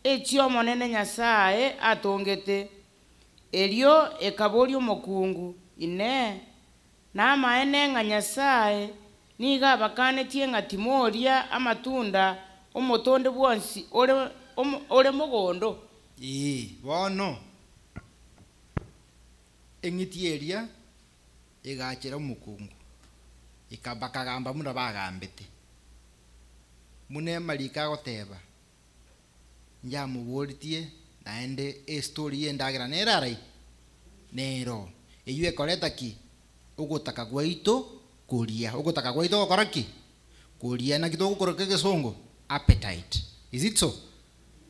echio monene Nyasaye atongete elio ekabori omokungu ine namaene ng'a Nyasaye niga abakanetie ng'a timoria amatunda omotonde bwonsi ore mogondo bono eng'iti eria egachera omokungu bakagamba muna bagambete mune marika agoteba njamuboritie naende story yendagira nerarai nero eyu ekoreta ki ogotaka gwaito kuria ogotaka gwaito gokora ki kuria na kitoko koroke gesongo appetite, is it so?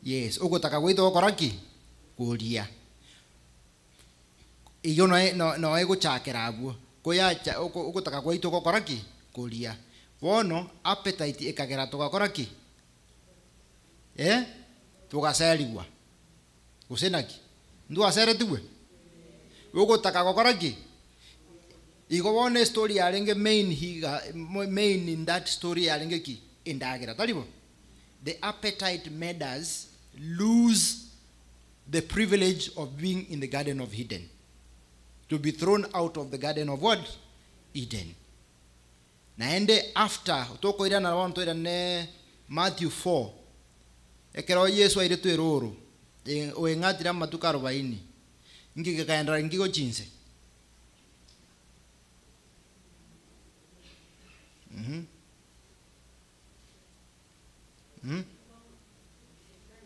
Yes, ogotaka gwaito gokora ki kuria iyo no egochakera abuo koyacha ogotaka gwaito gokora ki kuria bono appetite ekagera tugakora ki tugaseriwa gusenaki ndu aseretiwe ogotaka gokora ki igo bone story yarenge main in that story yarenge ki indagira talibo the appetite made us lose the privilege of being in the Garden of Eden, to be thrown out of the Garden of what? Eden. Naende after toko ira na wanto ira ne Matthew 4 ekero Yesu aire tu eroro o engatira matuka 40 ngike kaendra ngiko chinse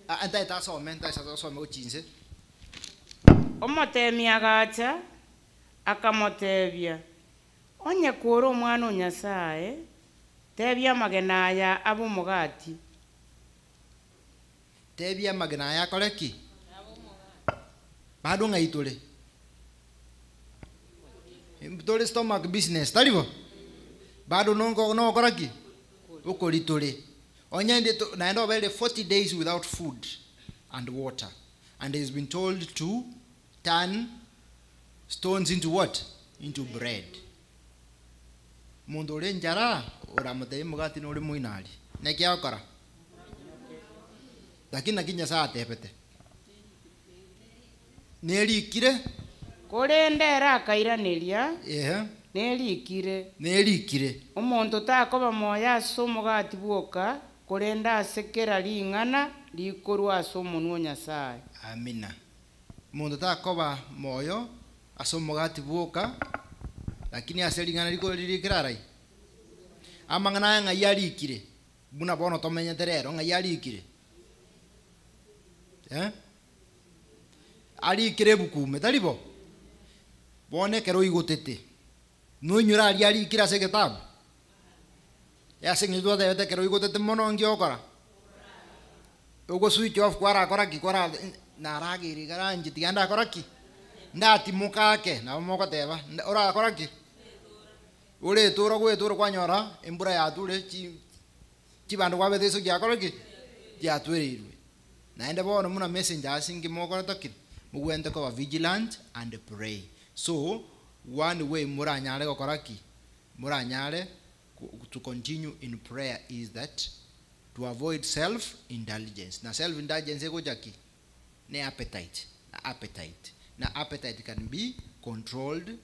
anta tasome uchinse omotemi agacha akamotebia onye kwora omwana Nyasaye tebia amagena aya ab'omogati tebia amagena aya koreki bado ngaitole tole stomach business talibo bado no koraki ukolitole onyende naenda over 40 days without food and water, and he's been told to turn stones into what? Into bread. Mundu uri njara uramutei mugati nuri muinari neki akora lakini nakinya saa tepete nerikire kurendera akairaniria nerikire omonto takoba moya somogati bwoka kurenda asekera ring'ana rikorwa ase omonwa Nyasaye. Amina. Mundu takoba moyo asomogati bwoka lakini ase ring'ana rikorikira rai amang'ana ng'a yarikire buna bono tomenyete rero ng'a yarikire arikire bukume talibo bone kero igotete no nyura arikire ase getabu yase ng'itwa tete kero igotete mono ngiokora ugo switch off kwara kora kikora naragiri garanje tiganda kora ki ndati mukake na moko teba ora kora ki ure turo gwetura kwanyora embura ya ture chibandu kwa betheso kya kora ki ya twerirwe naende bono muna messenger singi moko tokin mugwente ko vigilant and pray. So one way muranyale gokora ki muranyale to continue in prayer is that to avoid self indulgence. Na self indulgence ego jaki ne appetite. Na appetite can be controlled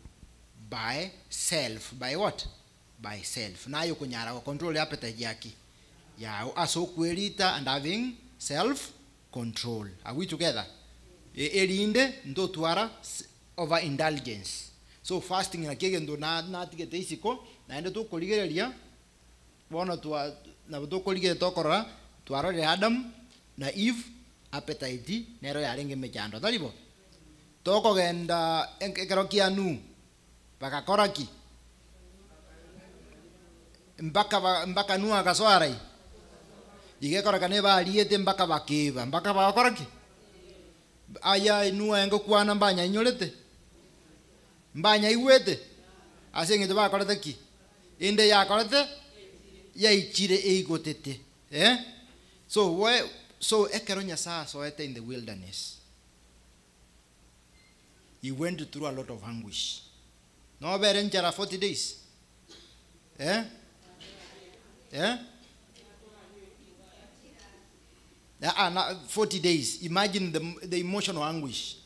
by self. By what? By self. Na yo kunyara ko control appetite yaki ya aso kwelita and having self control. Are we together? erinde ndo twara over indulgence. So fasting na kege ndo na tigete isiko na ende to koligereria bona twa na to kolige to korora twara re Adam na Eve appetite nero yarenge mechando talibo toko genda enkero kianu bakakoraki mpaka nu akaswarai igekora kane baliete mpaka bakiba mpaka bakoraki aya inua engo kwana mbanya inyorete mbanya igwete asengete bakorete ki inde yakorete ya ichire eigotete so ekero Nyasaye soete in the wilderness. He went through a lot of anguish. No better in 40 days. 40 days. Imagine the emotional anguish.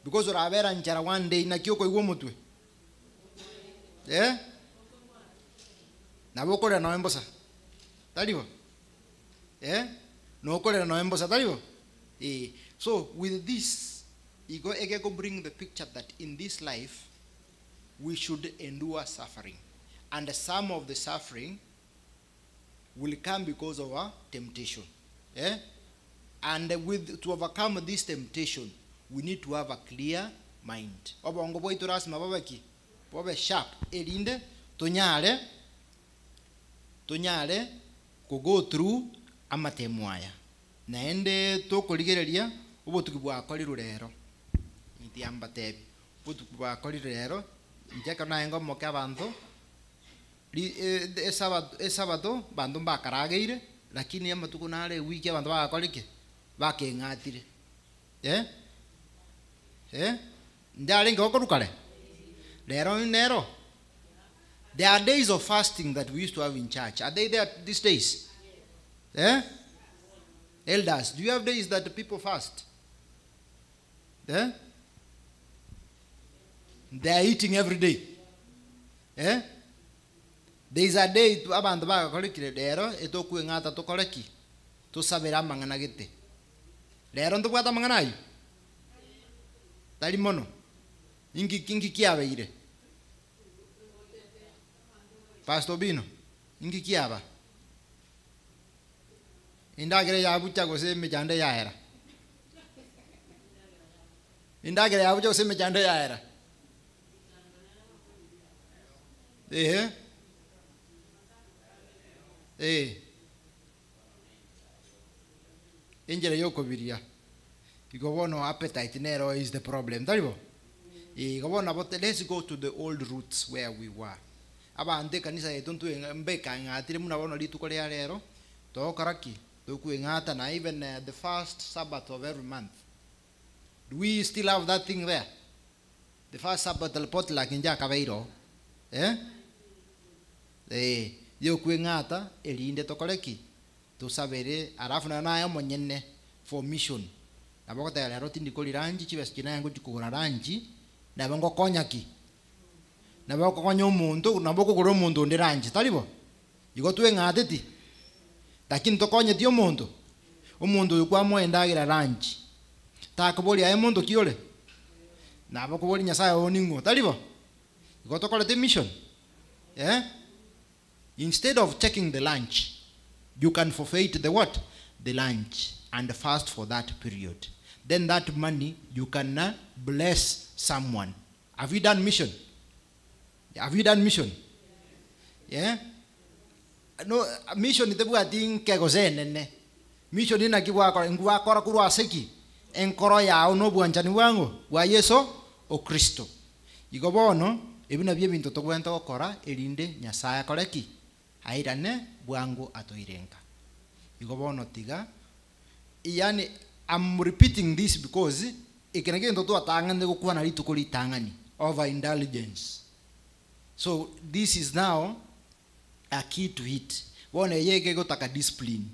Because of Avera and Jara one day na kyoko igomutwe. Na bokore na embosa. Talibo. No kore na embosa talibo. So with this, Ego bring the picture that in this life we should endure suffering. And some of the suffering will come because of our temptation. And to overcome this temptation, we need to have a clear mind. Obongo boy to ras mababaki. Bobe sharp. Elinde tonyale ko go through amatemwaya. Naende to koligereria ubo tukibwa koliro rero. Itiamba tebi. Ubo tukibwa koliro rero. Njeka na engo moka bantu. Sábado bantu bakarageire lakini amatuko nale wiki abantu bagakolike bakengatire ndale ngokorukale lero there are days of fasting that we used to have in church. Are they there these days? Elders, do you have days that the people fast? They are eating every day. There is a day to abantu bagakorekire rero etokwengata tokoreki tusabira mangana gite rero ndubwata mangana ayo tali mono ingi kiabeire Pastor Bino ingi kiaba indagere yabucha gose mejande yaera indagere yabucha gose mejande yaera Injere yoko biria. Igowono appetite nero is the problem. Taribo. Igowono but let's go to the old roots where we were. Aba ande kanisa yetu tu mbeka ngatire muna wono litu kole rero. To karaki. To kuengata na even the first Sabbath of every month. Do we still have that thing there? The first Sabbath el potluck inja kabeiro. Yo kuengata elinde tokoleki to sabere arafu na nayo monyene for mission na boko tayari roti ndikoli ranji chibe sikina yangu chikugura ranji na bongo konyaki na boko konyo umuntu na boko kuro umuntu ndi ranji talibo igo tuengate ti lakini tokonye ti umuntu yukwa moendagira ranji takoboli aye muntu kiole na boko boli Nyasaye oningo talibo igo tokole ti mission instead of taking the lunch, you can forfeit the what? The lunch and fast for that period. Then that money you can bless someone. Have you done mission? Have you done mission? No mission itebuga ting kegozenene. Mission ina kiwa kora kurwa seki. Enkoro ya ono bwanjani wangu wa Yesu o Kristo. Igobono ebina bye bintu togwenta okora elinde Nyasaye akoreki. Airane bwangu atoirenga. Igobono tiga. Yani I'm repeating this because ikenege ndoto atangane gokuwa na litukoli tangani over indulgence. So this is now a key to it. Wone yege gotaka discipline.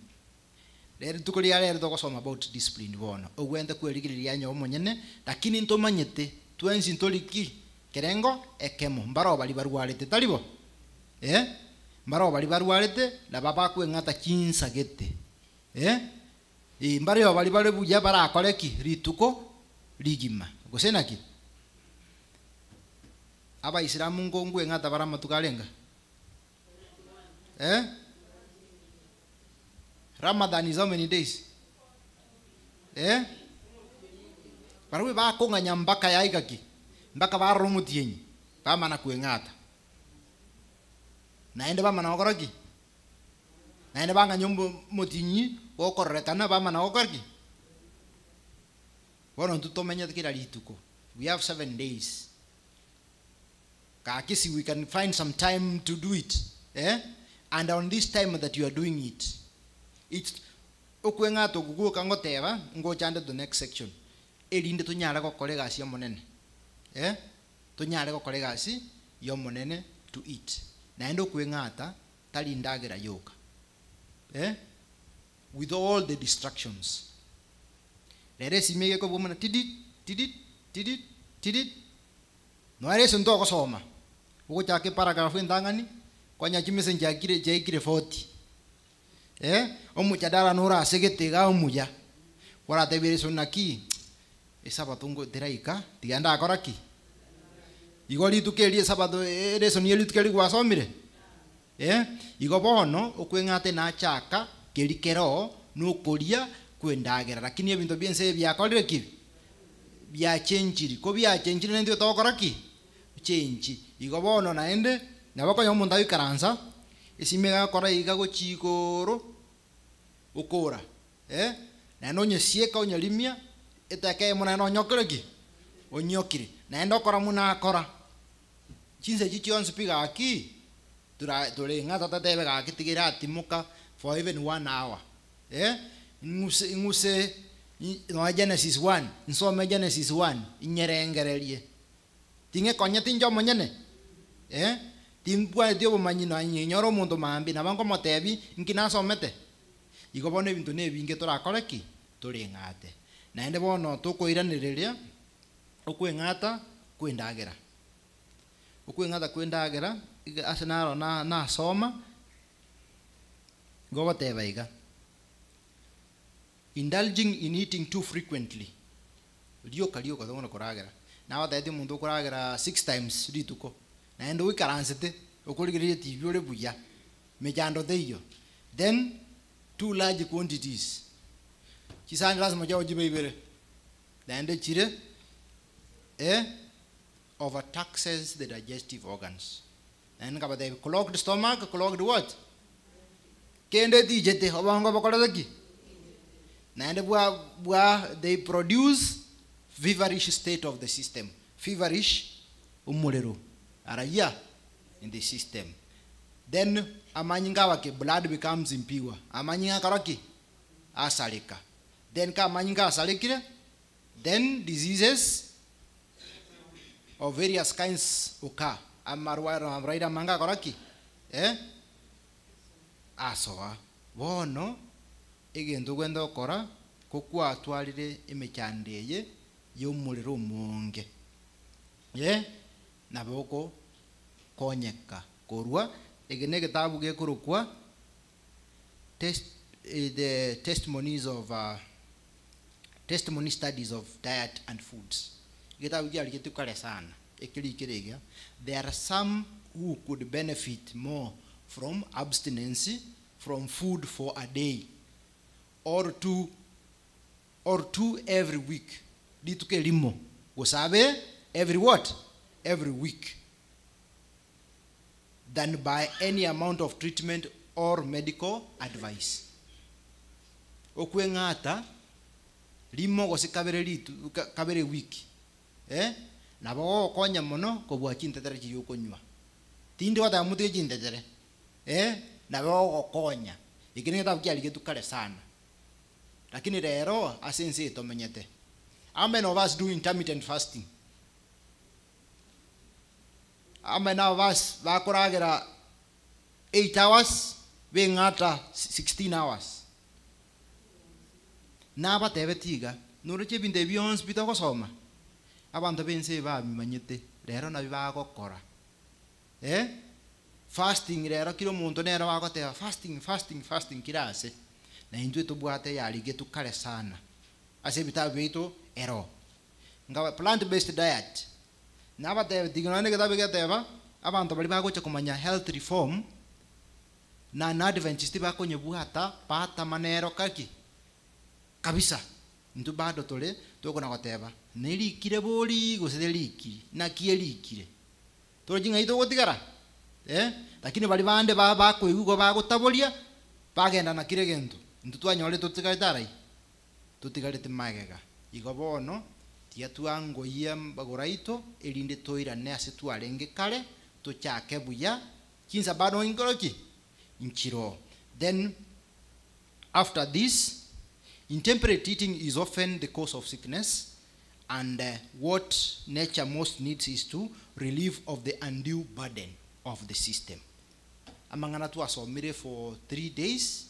Lero tukoli ya lero tokosoma about discipline bona. Ogwenda kweligiria nyo monyene lakini ntomanyete twensi ntoliki kerengo ekemo mbaro bali barwalete talibo. Mbaro bali barwalete la baba kwengata kinsa gete. Mbari bali buya bara akoleki rituko ligima gosenaki aba Islamu ngongwe ngata barama tukalenga Ramadan is how many days Barwe ba konganya mpaka yaigaki mpaka barumutienyi bama na kuengata naende bama na okoraki naende banga nyombo motinyi okorekana bama na okoraki bono tutomenya kila lituko we have 7 days kakisi we can find some time to do it and on this time that you are doing it it's okwengato guguka ngoteba ngochande the next section erinde tunyara gokore gasi omonene tunyare gokore gasi yomonene to eat naende okwengata tari ndagera yoka with all the distractions rere simege ko bomana tidit no are sento ko soma uko chake paragraph ndangani kwanya chimese njakire jaikire 40 omuchadara nora segete omuya wala tebere sonaki esabatungo teraika tiganda akoraki igoli tukerie sabato reso nieli tukeli gwasomire igo bono okwengate na chaka kelikero nukoria kwendagera lakini ebintu byense byakolere kibi bya chenjiri ko bya chenjiri ndio tokoraki chenji igo bono naende nabakonya omuntu ayikaransa esimega kora iga gochikoro ukora na nonye sieka onyalimia etake muna no nyokereki onyokire naende okora muna akora chinse chichionse pigaki tule ngata tatebe gaki tigira atimuka for even 1 hour nguse no Genesis 1 nsome Genesis 1 inyerengererie tinge konya tinjo monyene timbwa dio manyino nyoro mundu mambi na bango motebi nkina somete igobone bintu nebinge turakoreki tuli ngate naende bono tukoiranireria okwengata kwendagera asenaro na soma goboteba iga indulging in eating too frequently lioka thongona koragera na watete mundu koragera 6 times rituko naende wikaransete okurigirie TV ore buya mejando theyo then too large quantities chisani lazima jao jibe ibere naende chire overtaxes the digestive organs and kabade clogged stomach clogged what kende dijete obango bakolaki naende bwa they produce feverish state of the system feverish umulero araya in the system then amanyinga wake blood becomes impure amanyinga karaki asalika then ka amanyinga asalikire then diseases of various kinds occur amarwaira manga koraki asoa bono egento gwenda okora kokwa atwarire emechandeye y'omuliro omonge naboko konyeka korwa egene gitabu gekurukwa the testimony studies of diet and foods gitabu gyali kitukale sana ekirikirega there are some who could benefit more from abstinence from food for a day or two every week dituke limo gosabe every week than by any amount of treatment or medical advice okwengata limo gosikabere litu kabere wiki nabo konya mono kobwa chintetere chiyokonywa tindi wata mutige chintetere nabo konya ikine tabukyali getukale sana lakini rero asense tomenyete how many of us do intermittent fasting how many of us bakoragera 8 hours bengata 16 hours naba tebetiga nuruche binde byons bitoko soma abantu bense babimanyete rero nabibagokora fasting rero kiro muntu nero bagoteba fasting kirase na indwe tubwate yali getukale sana ase bitabu bito ero nga plant based diet naba te dignone getabe geteba abantu bali bagocha kumanya health reform na adventist bakonye buhata pata manero kaki kabisa ntu bado tole toko na goteba nelikire boli gosedeliki na kielikire toji ngai to gotigara lakini bali bande ba koigugo bagotaboria bagenda na kire gento ntu twanyore tutigaitarai tutigarite magega igo bono tia twango yia bagoraito elinde toira nese twarenge kale tuchake buya kinsa bado ingoroki inchiro. Then after this, intemperate eating is often the cause of sickness, and what nature most needs is to relieve of the undue burden of the system. Amangana tu asomire for 3 days.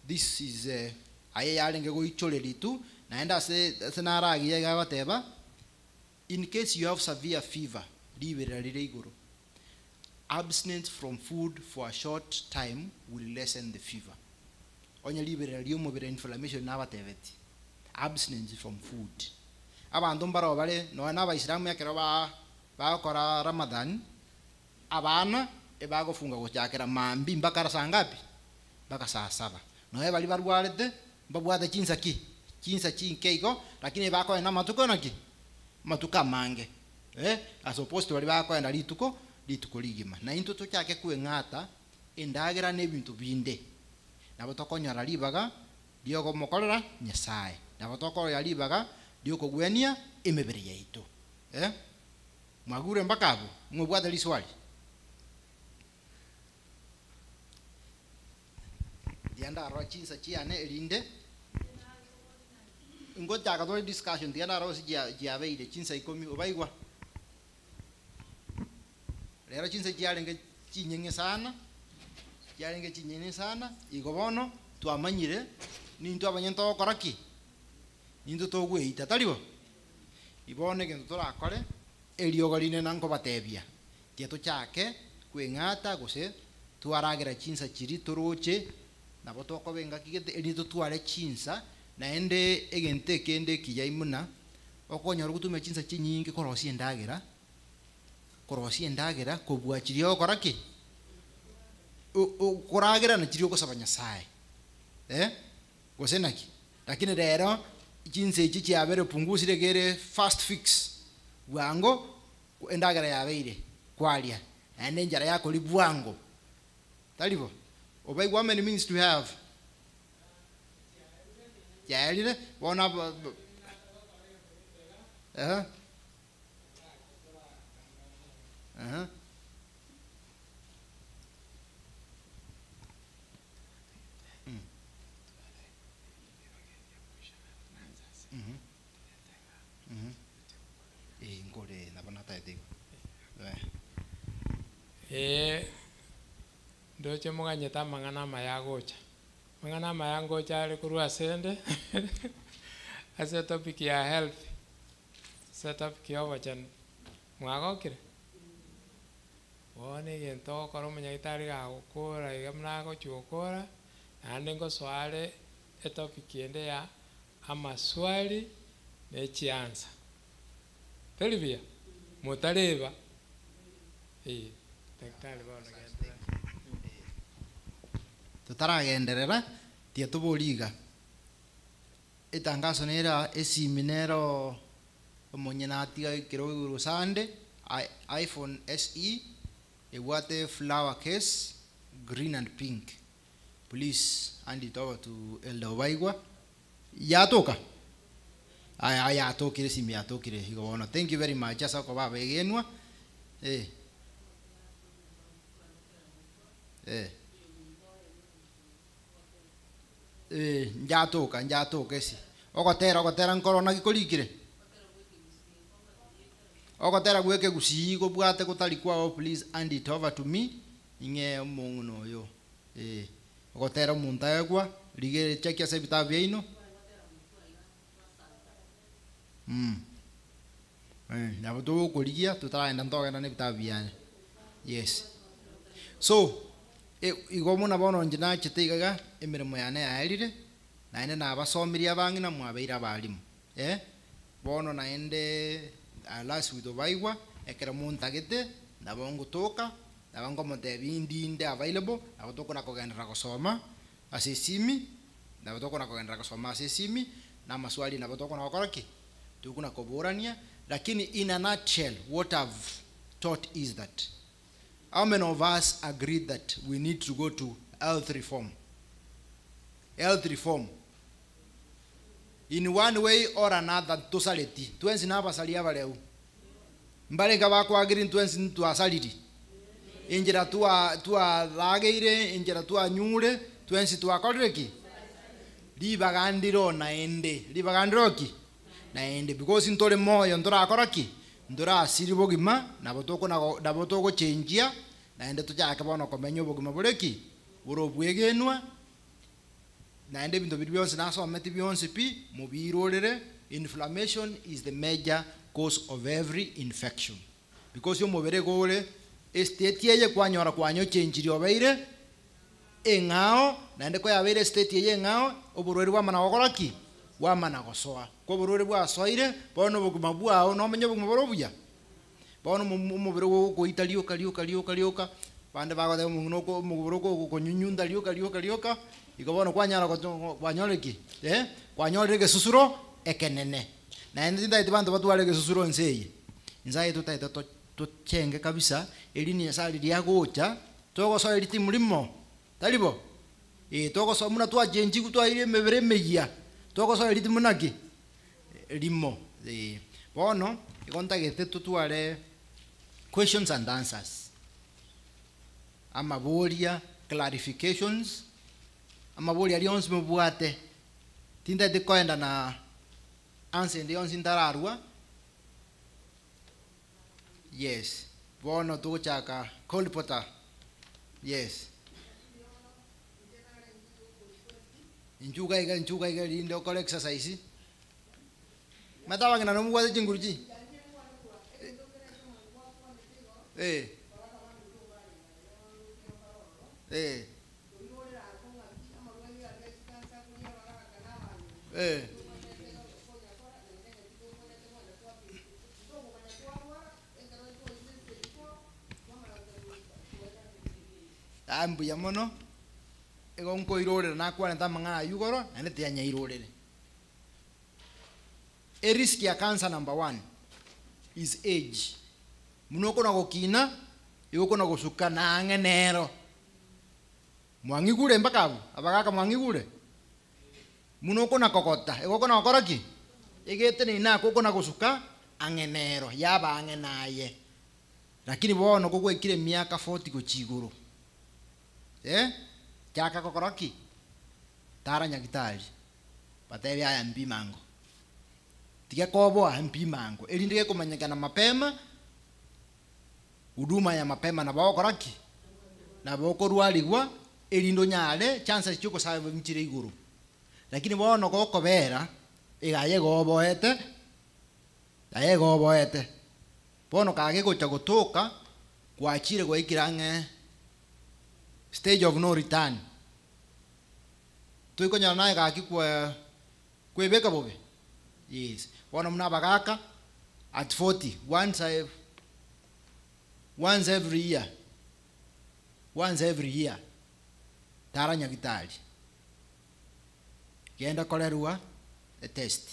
This is ayayalenge go icholeli tu naenda se senara giga whatever. In case you have severe fever, abstinence from food for a short time will lessen the fever. Onye liberali umobere inflammation na batebeti. Abstinence from food. Abantu mbaro bale no na Abaisilamu yakero ba kora Ramadan abana ebago funga gochakera mambi mpaka saa ngapi? Mpaka saa 7. No bali barwarete babwate chinsa chinkeiko lakini bako na matuko naki matuka mange as opposed to bali bako enda lituko ligima na into to kyake kuengata endagira nebintu binde nabo tokonyora libaga diogo mokorera nyasaye nabo tokoro libaga dioko gwenia emebere yaitu magure mbakabu mwebwate liswali dianda ro chinsa chiane elinde ngota ka do discussion dianda ro si jiabeide chinsa ikomi obaigwa lero chinsa chialenge chinyenge sana igobono twamanyire nintu abanyento koraki nintu togweita talibo ibone gento torakore eliogorine nanko batebia tieto chake kwengata gose twaragira chinsa chiri toroche nabo tokobenga kigete elito tware chinsa naende egente kende kiyaimuna okonyora gutume chinsa chinyingi korosie ndagira kobwachirio koraki kuragira na chirio kosaba nyasaye gosenaki lakini rero chinse ichi chiabere pungusire gere fast fix bwango endagira yabeire kwalia ende njara yako libwango talibo obey how many means to have yaelire bona ngore na bana taitigo ndoche muganyeta mang'ana mayagocha mang'ana mayangocha ari kurwa sende ase topic ya health se topic ya wachan mwagokire wone gento koro munyagitari gagukura igamna gochukura ande ngoswale topic ende ya amaswali nechiansa telivia mutareba daktari bona genda tutaragenderera tietuburiga itangazo nera esiminero omonyenatiga ikiro sande iPhone SE ewate flower case green and pink. Please hand it over to Elder Waigwa. Yatoka yatokire simi yatokire higoona. Thank you very much. Asa ko baba egenwa njatoka esi ogotera nkorona gikolikire ogotera gweke gusigo bwate gutari kwao. Please hand it over to me inge mungu yo ogotera omuntu agwa ligere chekia se bitabu ino nabo to koligia tutaraenda ntogenda ne bitabu yane. Yes, so igomuna bono njina chitigaga emirimo yane yaerire naine nabasomiria bangi na mwabeira abalimu bono naende last week obaigwa ekera muntu agete nabongo toka nabango motebi ndinde available abotoko na kugendera kusoma asisimi nabotoko na kugendera kusoma asisimi na maswali nabotoko na wakoraki tukuna kuburania. Lakini in a nutshell, what I've taught is that how many of us agree that we need to go to health reform? Health reform. In one way or another, tosaleti. Tuenzi naba salia valeu. Mbale kaba kwa agree tuenzi tuasaliti. Injira tua lageire, injira tua nyure, tuenzi tuakoreki. Libagandiro naende. Libagandiro ki? Naende because intole moyo ndora akoraki. Ndora asiri bogima nabotoko chenjia naende tujaka bono komenyo bogima boleki. Buro bwegenwa naende bintu byonse nasomete byonse pi mubirorere. Inflammation is the major cause of every infection because yo mubere gore state ye kwanyora kwanyo chenjiri obeire engao naende ko yabere state ye engao oburori bwa mana gokoraki wa mana gosoa ko burori bwa soire bono buguma bwao no menye buguma borobuya bono mubere go italio kalioka bande bagode muno ko muburo ko konyunyunda lioka ikobono kwanyara kwanyoleki kwanyoleke susuro ekenene naende ndaite bantu batwaleke susuro nseye nzaye tutaita to chenge kabisa elini yasali lyagocha toko so eliti mulimo talibo toko so muna twa jenji kutwa ile mebere megia toko so eliti munaki limo bono ikonta gete tutwale questions and answers amabolia clarifications amabolia lionse mubwate tinda de koenda na answer ndio ndararua. Yes. Bono tuchaka kolpota. Yes. Inchuga iga ndio kole exercise. Matawa ngina no mugwa chingurji. Ambu ya mono egonko irore na kwa nta mangana yugoro ane tianya irore. A risk ya cancer number 1 is age. Munoko na gokina yoko na gosuka na ngenero mwangigure mbakabu abagaka mwangigure munoko na kokota egoko na koraki egete ni na koko na gosuka angenero yaba angenaye lakini bono koko ikire miaka 40 gochiguru chaka kokoroki tara nyagitari batebi aya mpimango tiga kobo a mpimango elindike kumanyikana mapema huduma ya mapema na bakoraki na bokorwaligwa elindo nyale chance chuko sabe mchire iguru lakini bono kokobera igaye goboete aye goboete bono kage gocha gotoka kwachire goikirange stage of no return tuiko nyana naye gaki kwa kwebeka bobe. Yes. Bono mna bagaka at 40 once every year tara nyagitari genda kolerua a test.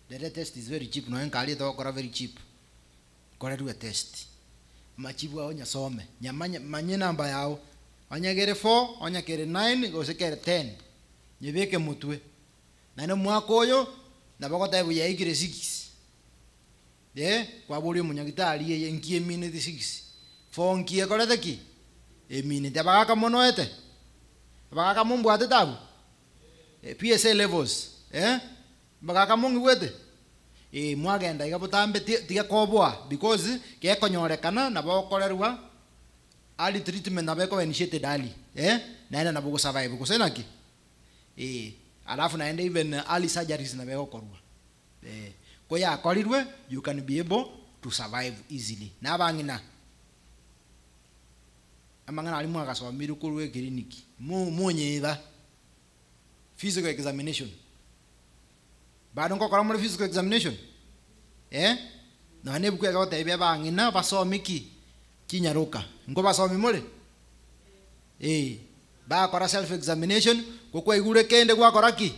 The test is very cheap no enkali to kora very cheap kolerua test machibu ao nyasome nyamanya manye namba yao onyagere 4 onyagere 9 gosekere 10 nyebeke mutwe nane mwako oyo nabagota buya igire 6 kwa buli munyagitari ye nkie minute 6 4 nkie kolete ki minute abaka monoete abaka mumbwate tabu PSA levels bagaka mungi wete mwagenda igabutambe tiga kobwa because ke konyorekana na bokolerwa early treatment na beko initiated early naenda na bugo survive kusena ki alafu naenda even early surgeries na beko korwa ko ya kolirwe you can be able to survive easily na bangina amangana ali mwaka so mirukuru clinic munyeba physical examination bado ngokora muri physical examination na ne bukwe ga tebia bangina basomiki kinyaruka ngo basomi mole ba kora self examination kwa igure kende kwa koraki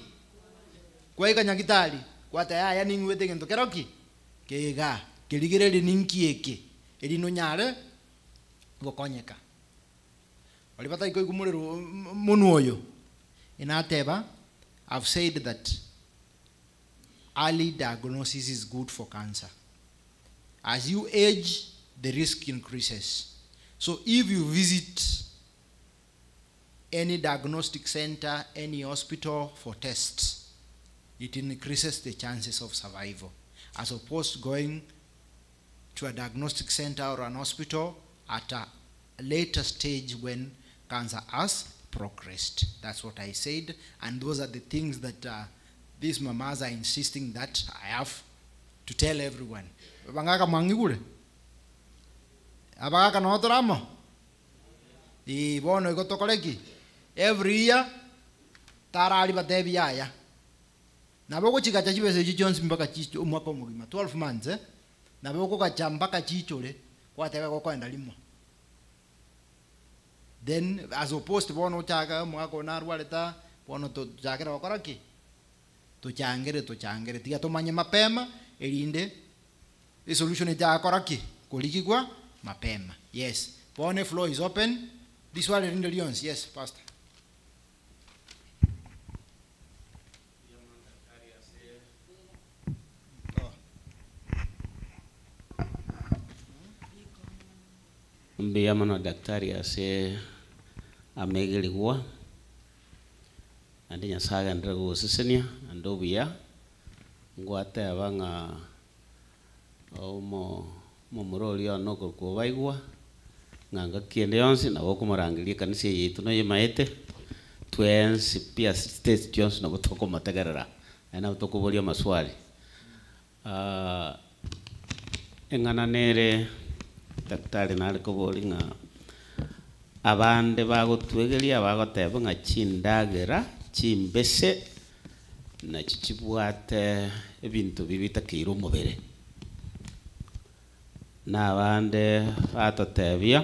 kwa ikanyagitari kwa tayaya ningwete gento keroki kega kirigireri ninkieke eri no nyare gokonyeka oli bata iko igumuriro munu oyo inateba. I've said that early diagnosis is good for cancer. As you age, the risk increases. So if you visit any diagnostic center, any hospital for tests, it increases the chances of survival, as opposed to going to a diagnostic center or an hospital at a later stage when cancer has progressed. That's what I said, and those are the things that these mamas are insisting that I have to tell everyone. Bangaka mangigure abaka no toramo bono igotokoreki every year tarari batebi yaya nabo chika cha chibese chichonsi mpaka chicho umwaka mugima 12 months nabo kacha mpaka chichore kwateka kokwenda limo. Then as opposed to bono chaka mwaka onarwaleta bono to chakera wakoraki tuchangere tiga tumanye mapema elinde solution ya koraki kulikigwa mapema. Yes, bono floor is open. This one in the Lions. Yes, pastor. Mbia mana daktari ase amegeligwa andi nyasaga ndago sisenia ando bia ngwate abanga omo momuroli ono ko baigwa nganga kiende yonsi na bokumarangiria kanisa yitu no yemaete twensi pia state jones na botoko mategerera na botokuboria maswali engana nere daktari nari kuboringa abande bagotwegeria bagoteba nga chindagera chimbese na chichibwate ebintu bibitakira omubere na abande batotebia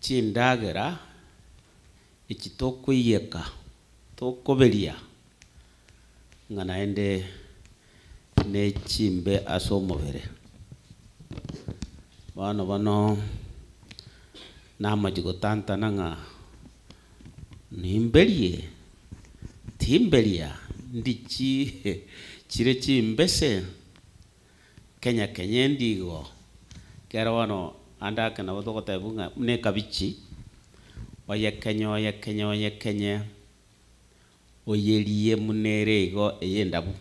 chindagera ekitokwiyeka tokoberia nga naende nechimbe ase omubere bano namachi gotantana nga nimberie timberia ndichi chire chimbese Kenya ndigo kera wano andake na botogotebunga ne kabichi oye Kenya oyerie munerego eyendabu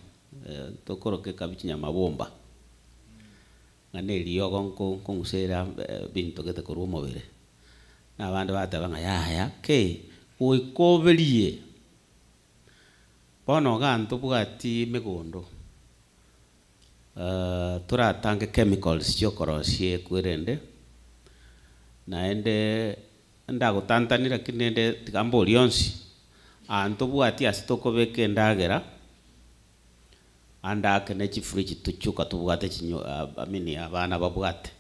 tokoroke kabichi nyamabomba ngane liyogo ngusera bintu gete kuru mobere na bande batabanga yaya ke oikoberie bono gantu bugati megondo turatange chemicals chokorosie kwerende naende ndagotantanira kinende tigambo lyonsi antu bugati asitokobeke ndagera andake ne chifridge tuchuka tubwate chinyo amini abana babwate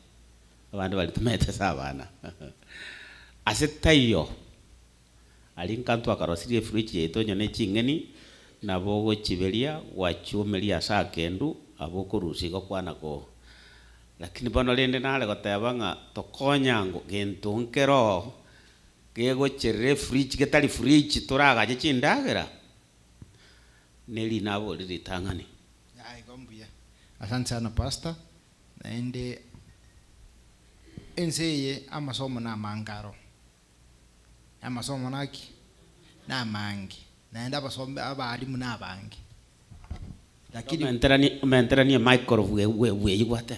abandi bali tumete sabana asetayo alinkantu akarosirie fridge yeto nyone chingeni nabogo chibelia wachumelia sakendu abokurusiga kwana ko lakini bono lende nale gotebanga tokonyango gento nkero gego chere fridge getali fridge turaga chindagera neli nabo litangani. Asante sana pastor. Naende enseye amasomo na mangaro amasomo naki na mangi naenda basombe abalimu na bangi lakini menterani microwave we yigwate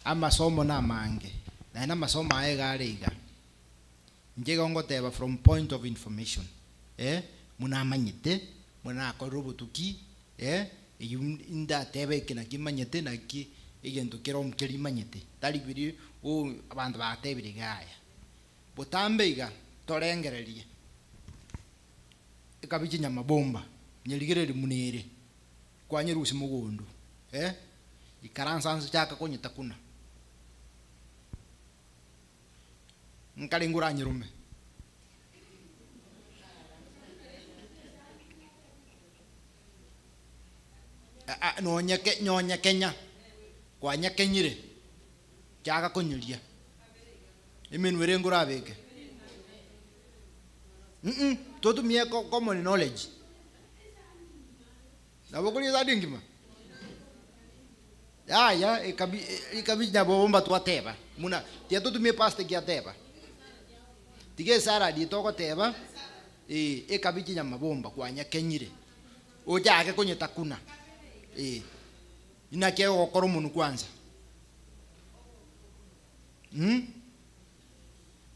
amasomo na mangi naenda masomo aegariga njega ngoteba from point of information muna manyite muna korobutuki inda tebe kina kimanyete na ki igento kerom kelimanyete tali biri o abantu batebire gaya botambe iga torengererie ikabichi nyamabomba nyerigere munere kwanyerusi mugundu ikaransa chaka konyita kuna nkalingura nyirume nyonya Kenya kwa nyakenyire chaka konyiria imenwere ngura beke totumie common knowledge na bokoli za dingima ya ikabi na bomba twateba muna tia tutumie paste kia teba tige sara di toko teba ikabi nya mabomba kwa nyakenyire ojake konyeta kuna inakie okoro munu kwanza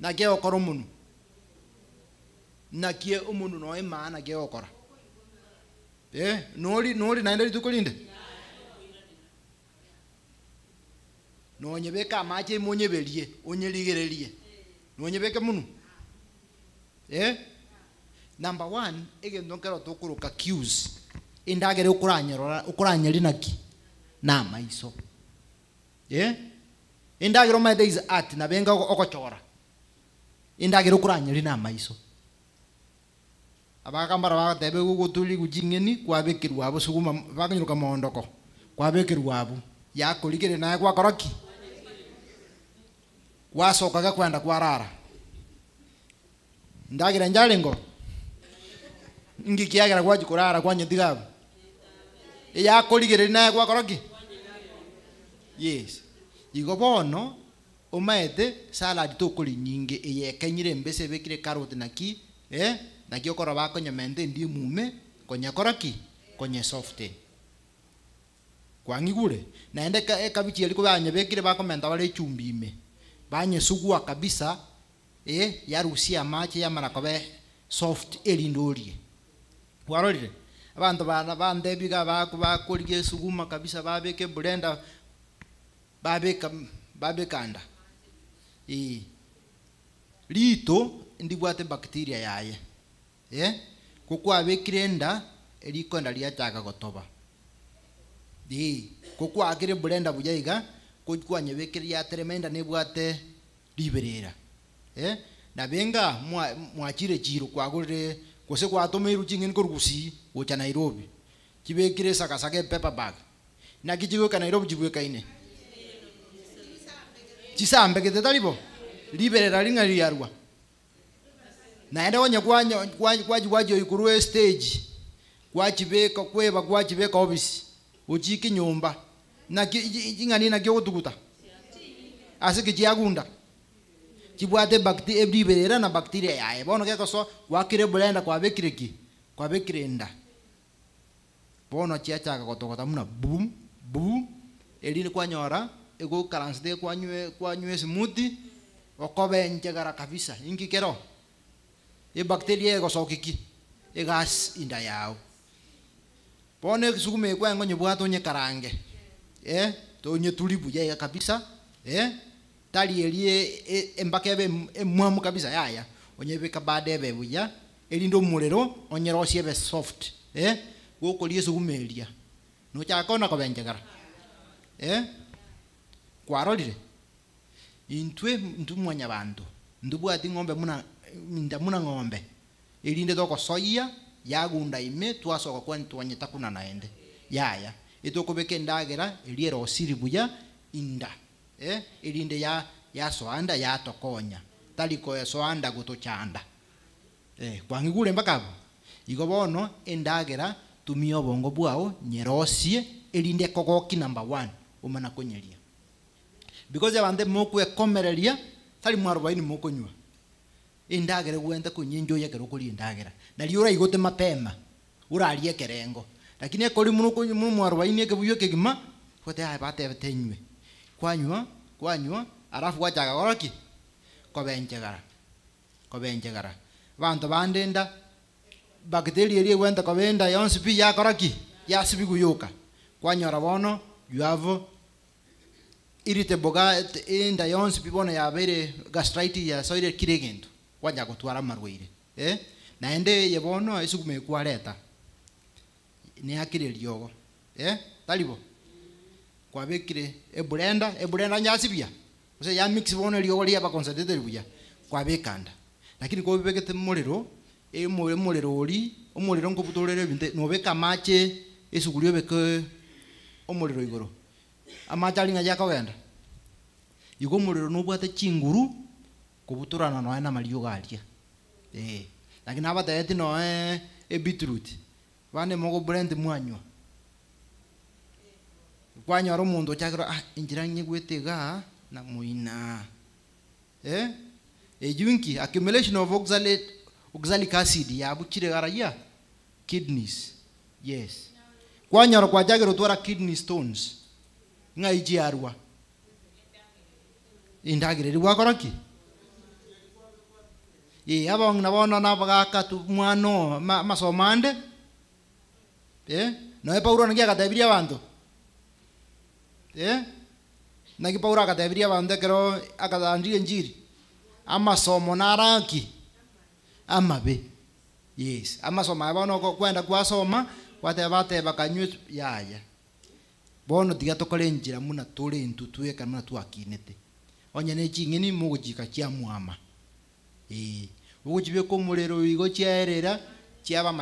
nakie okoro munu nakie umuntu no imana ke okora noli naenda litukolinde nonyebeka mache monyebelie onyeligerelie nonyebeka munu number 1 egendo nkero tokuruka cues indagere ukuranyeri naki na maiso indagere my days art na benga okochora indagere ukuranyeri na maiso abakambara bagatebe gugutuli gujingeni kwabekirwa abo suguma bakanyiruka mondoko kwabekirwa abo yakuligere naye kwakoroki wasokaga kwenda kwarara ndagira njalengo ngikiagera kwaji kurara kwanyithigabu yakuligere naye kwakoroki yes igo bono umaete salad tukuli nyingi iyekenyire mbese bekire carrot naki na kiokora bako nyamente ndi mume konya koraki konya soft kwangigure naende kabichi aliko banye bekire bako menta bale chumbi ime banye sugua kabisa yarusia mache yamara kobe soft elindorie warorire abantu bana bande biga bako bakolige suguma kabisa babeke blender babekanda lito ndibwate bacteria yaye kuko abekire nda eriko nda liachaka gotoba kuko agire blender bujaiga kuko anyebekire ya tremenda nebwate liberera na benga mwachire chiro kwagurire kose kwatomeru chingeni korugusi gocha Nairobi kibekire sakasake paper bag na kijigo ka Nairobi jibwe kaine chisambe ketetalibo liberera linga liarwa naenda onye kwaji ikuru stage kwachibeka kweba kwachibeka office uchiki nyumba na ingani na kyo gutuguta asike chiagunda chibwate bacteria ebriberera na bacteria yae bono ke koso kwakire blender kwabekire ki kwabekire nda bono chiachaka gotogota muna bum bum elini kwanyora ego karansde kwanywe smoothie okobenje gara kabisa ingi kero bacteria ego sokiki gas inda yao pone sukume kwa ngonye bwato nye karange to nye tulibu ya kabisa tali elie embakebe emwamu kabisa yaya onye beka badebe buya elindo mulero onye rosie be soft woko liye sukumelia no chakona kobenje gara kwarolire intwe ndumwanya bantu ndubwati ngombe muna ngombe elinde toko soya yagunda ime twasoka kwani twanyita kuna naende yaya itoko beke ndagera eliero osiri buya inda elinde ya soanda ya tokonya taliko ya soanda gutochanda kwangigure mbakabo igo bono endagera tumio bongo bwao nyerosie elinde kogoki number 1 umana konyeria because abande moko ekomereria tali mwarubaini moko nywa indagere gwenda kunyinjo yakero kuri indagera na liura igote mapema uralie kerengo lakini ekori muno kunyu mwarubaini ekebuyo kegima kote ha bate betenywe kwanywa arafu wachaga goroki kobenjegara bantu bandenda bacteria rie gwenda kobenda yonsi pi ya koroki ya sibi kuyuka kwanyora bono yuavo irritable gut inda yonsi pibona ya bere gastritis ya soire kiregento wanja gutwara marwaire naende yebono isukume kwareta ni akire riogo talibo kwa bekire blender nyasibia ose ya mix bona riogo lia ba concentrate buya kwa bekanda lakini kwa bekete muliro muliro ori umuliro ngobutorere binte no beka mache esugulio beke umuliro igoro amacha linga yako wenda yugo muliro no bwate chinguru kubuturana no na mario galia lakini abata eti no beetroot bane mogo blend mwanywa kwanywa ro mundu chakira injira nyegwetega na muina ejunki accumulation of oxalic acid ya buchire garaya kidneys yes kwanywa kwa jagero twara kidney stones ngai arwa indagire rwa koraki abang na bona na bagaka tu mwano masomande no Paulo ngia katabiria bantu nagi Paulo akatabiria bantu kero akatandire njiri amasomo naraki amabe yes amasoma abono kwenda kwasoma bate bakanywe yaya bono tiga tokole njira muna tole ntutweka muna twakinete onya ne chingini mugujika kya mwama ugujibe ko mulero igo cyerera cyaba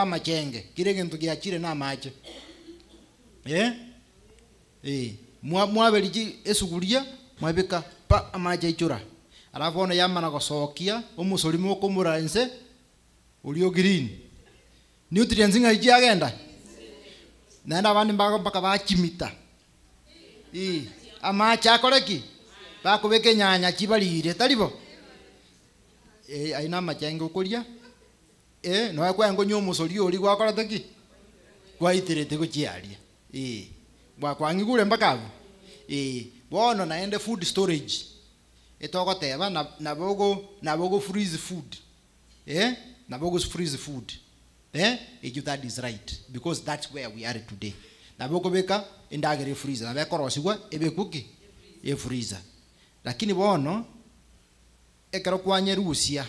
machenge kire gintu gyakire na mache mwabeliji esuguria mwabeka pa amaje ichura alafu ono yamana gosokia umusolimo ko muranse ulio green nutrients ngaiji agenda nenda abandi mpaka bakimita amache akoreki bakubeke nyanya kibalire talibo aina machenge ukuria no kwa ngo nyomo sori ori gwakora taki gwaitirete guchiaria gwakwangi mpaka bono naende food storage etogoteba nabogo freeze food nabogo freeze food that is right because that's where we are today nabogo beka indagere freezer nabekorosigwa ebekuki freezer lakini bono ekero kwanye rusia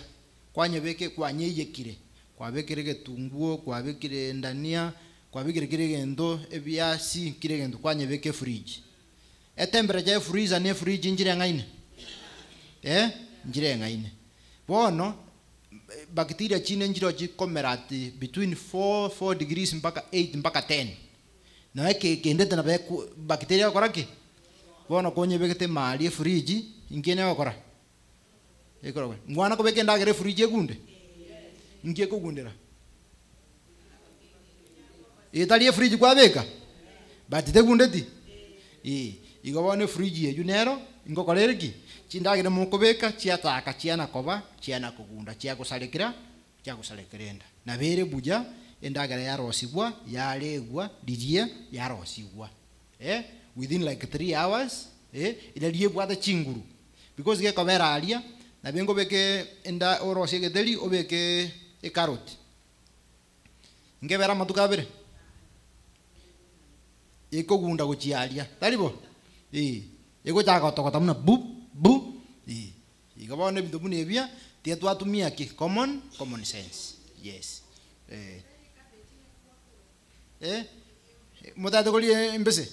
kwanye beke kwanye yekire kwabekire getunguo kwabekire ndania kwabekire kire gendo ebiasi kire gendo kwanye beke fridge temperature freezer ne fridge njire ngaine njire ngaine bono bacteria chine njiro chikomerati between 4 degrees mpaka 8 mpaka 10 na kendete na bacteria koraki bono konye bekete mali fridge ingene wakora ekoro mwana ko beke ndagere fridge egunde ngiye kugundira etali fridge kwa beka but tegundeti igobone fridge yunero ingokorereki chindagire mukubeka chiataka chiana koba chiana kugunda chia gusalikira na bere buja endagire yarosibwa yalegwa dirie yarosibwa within like 3 hours ila liebwa the chinguru because ge kobera alia na bengo beke enda orosie gedeli obeke carrot ngebera matuka bere ikogunda guchialia talibo ego chaka tokota muna bu igabone bintu bune bia tie twatumia ki common sense yes mutate koli embese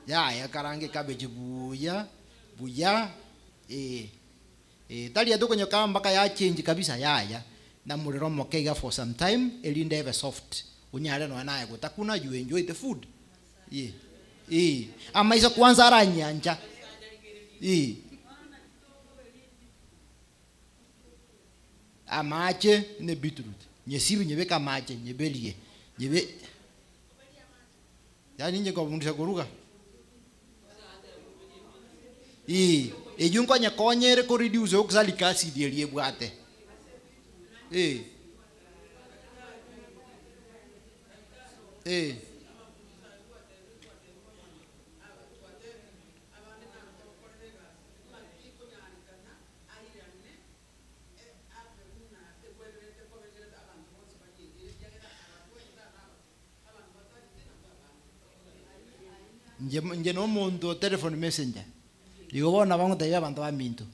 ya karange cabbage buya tali ado kwenye kamba ya change kabisa ya na muliro mokega for some time elinde have soft unyale no naye gutakuna you enjoy the food amaisa kwanza ara nyanja amache ne beetroot nyesibi nyebeka mache nyebelie yani nje ko mundisha kuruga ejunko nya konyere ko reduce oxalic acid elie bwate nje no mundo telephone messenger digo bona bango te ya bantu baminto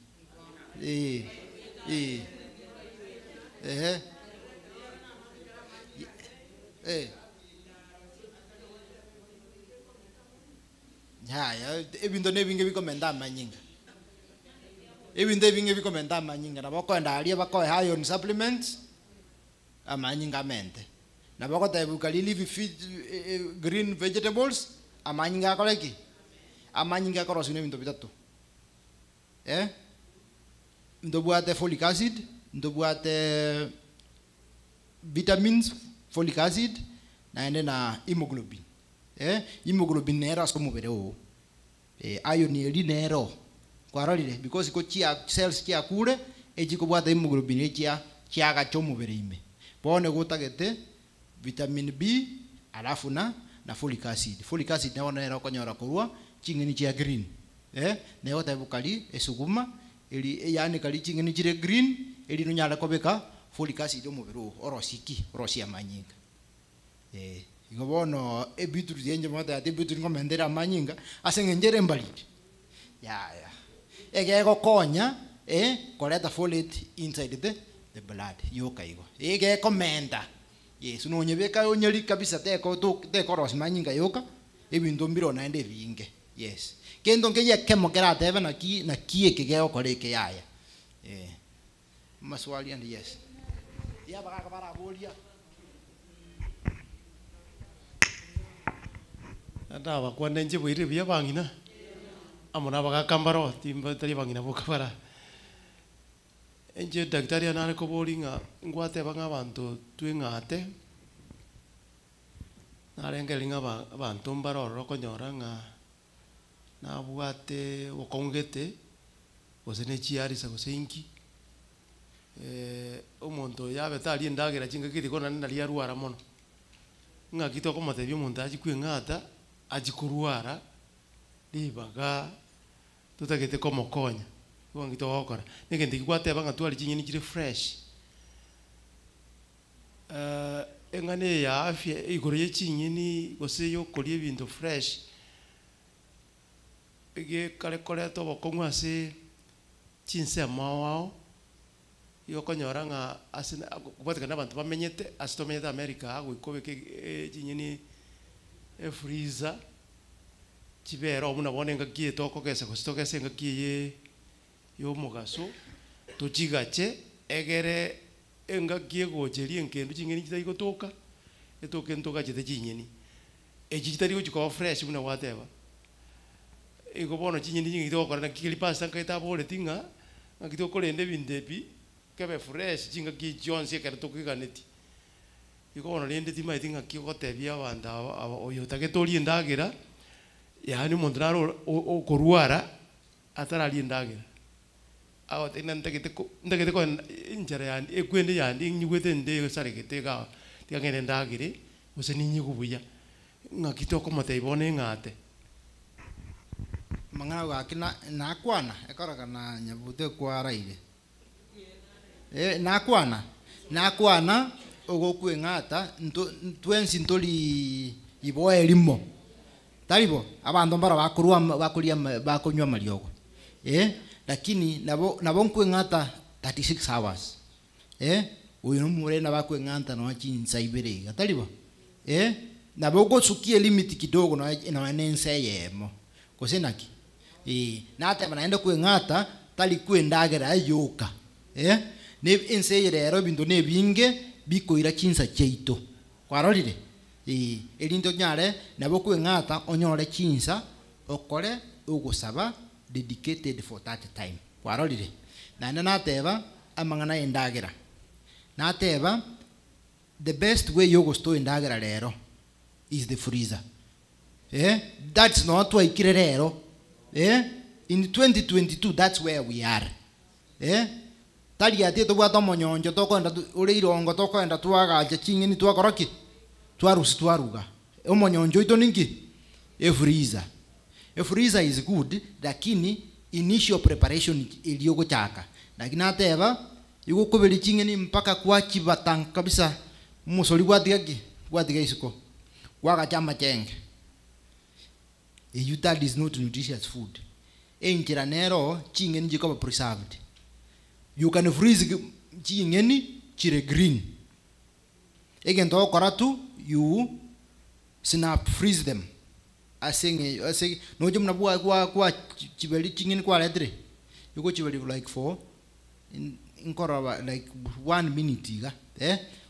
ya ebinto nebinge bikomenta amanyinga ebinto ebinge bikomenta amanyinga nabokwenda alia bakoe iron supplements amanyinga mente nabokotebuka live feed green vegetables amanyinga akoleki amanyinga akorosine ebinto bitatu ndobwate folic acid ndobwate vitamins folic acid naende na hemoglobin hemoglobin nero so mubere o iron eri nero kwarorire because ko chia cells chia kure ejiko bwate hemoglobin echia chiaga cho mubere ime bone gutagete vitamin B alafu na folic acid naona nero konyora kurwa chingeni chia green neo tabukali esuguma eli yani kali chingeni chire green eli nunyala kobeka folic acid omubere orosi amanyinga ngobono ebitu yenje mata ate bitu ngomendera amanyinga asengenjere mbalidi ya ege gokonya koleta folate inside the blood yokaigo ege komenda yes unonyebeka onyeri kabisa teko rosi manyinga yoka ebintu mbiro naende binge yes kendo ngeye kemo kera tebe na kie kige okoreke yaya maswali and yes ya baka para bolia ada bakwana nje boire bya bangina amona bagakambaro timba tari bangina bokabara enje daktari anare ko bolinga ngwate banga bantu twingate narengelinga abantu mbaroro konyora nga nabwate okongete osene chiari sa gosenki omonto yabe tali ndagera chinga kiti kona nali arwara mono nga kitoko matebyo omonto ajikwingata ajikuruara libaga tutagete komokonya wangito okora negende kwate banga twali chinyini chire fresh engane ya afya igoro ye chinyini gose yo kolie bintu fresh ege kale kole to bokongwa se chinse mawao yo konyora nga asina kubatika nabantu bamenyete asitomenyete America ago ikobeke chinyini freezer chibero muna bonenga kie toko kesa kositokese nga kie yo mugaso tochigache egere enga kie gocherie nkendu chingeni chitari gotoka etoke ntoka chete chinyeni echitari gochiko fresh muna wateba ego bono chinyeni chingi tokora na kili pasta nkaita bole tinga ngakito kolende bindepi kebe fresh chinga kie jonse kare tokiganeti iko bono lende tima itinga kie gotebia abanda oyo tagetori ndagira yani muntu naro okorwara atarali ndagira aho tena ndagete ko injara yani ekwende yani nyigwete nde saregete ga tigangene ndagire use ninyi kubuya ngakito ko mate ibone ngate mangana ga kina nakwana ekaraga na nyabute kwara ile nakwana ogokwe ngata twensi ntoli iboe limo talibo abantu mbara bakunywa maliogo lakini nabo nkwe ngata 36 hours uyu mure na bakwe ngata no chinsa ibere talibo nabo gosukie limit kidogo na nense yemo kosenaki nate banaenda kwe ngata tali kwendagera yoka ne ense rero bintu ne binge bikoira chinsa cheito kwarorire elindo nyare nabo kwe ngata onyore chinsa okore ugusaba dedicated for that time kwarorire nana nateba amangana endagera nateba the best way you go store endagera rero is the freezer that's not why kirerero in 2022 that's where we are tali ati to bwa monyonjo to kwenda uri irongo to kwenda twagaje chingini twakoroki twaruga omonyonjo ito ningi freezer is good lakini initial preparation iliyogo chaka lakini ateba yugo kobeli chingeni mpaka kwa chibatang kabisa musoli gwatiga isiko waga chama chenge that is not nutritious food enjira nero chingeni jiko preserved you can freeze chingeni chire green egento koratu you snap freeze them. Asing no jumna kwa chibeli chingin kwa ledre. You go chibeli like for in kora like 1 minute iga.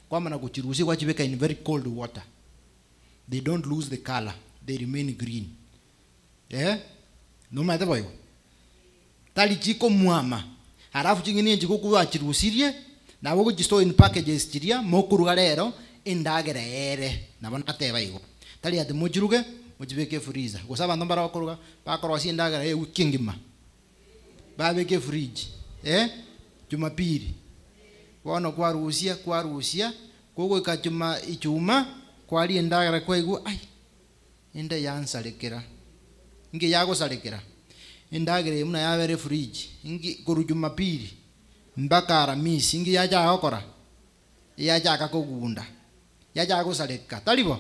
Kwa mana kuchirusi kwa chibeka in very cold water. They don't lose the color. They remain green. No matter what. Tali chiko muama. Harafu chingini chiko kwa chirusirie na woko chisto in packages chiria mokuru rero indagera ere na bana teba igo. Tali ate mochiruge mochibeke freezer. Gosaba ndo bara okuruga bakoro si indagera wiki ngima. Babeke fridge. Jumapili. Wono kwa Rusia gogo ikachuma ichuma kwali indagera kwa igu ai inde yansalekera. Nge yago salekera. Indagere muna yabere fridge ingi koru Jumapili mpaka Alhamisi ingi yaja okora yaja akakogunda yaja agosaleka talibo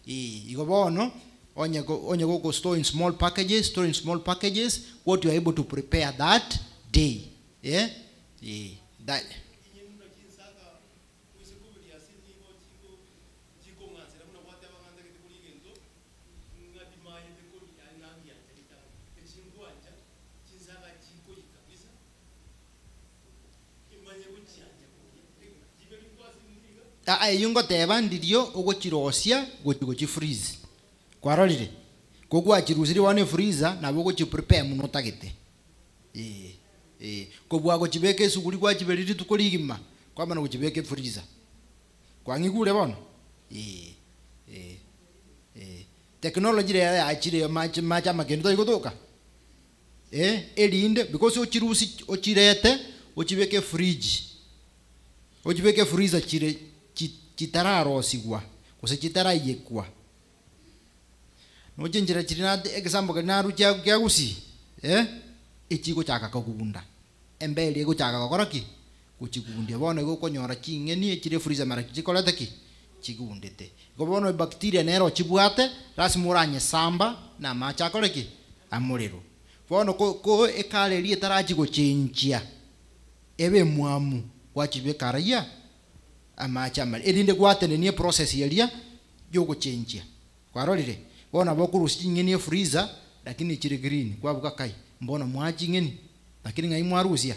igo bono onye go store in small packages what you are able to prepare that day that yungo teba ndirio ogochirosia gochi freeze kwarorire kogwa chirusiri wane freezer na bogo chi prepare muno tagete kobwa gochibeke suguri kwa chiberiri tukoligima kwa mana gochibeke freezer kwa ngigure bono technology ya achire macha magendo igotoka elinde because ochirusi ochirete ochibeke fridge ochibeke freezer chire chitararosigwa kose chitarayekwa nochenjera chirina example kana rucha kyagusi ichigo chaka kugunda embele ego chaka kokoraki kuchigundia bono ego konyora chingeni echire freezer mara chikolete ki chigundete go bono bacteria nero chibwate rasmuranye samba na macha koreki amuriro bono ko ekale ri tarachi go chenjia ebe mwamu wachibeka raia amacha mali edinde gwatene ni process yelia yogo chenjia kwarorire bona bokuru chingeni freezer lakini chiri green kwa bukakai mbona mwachi ngeni lakini ngai mwarusia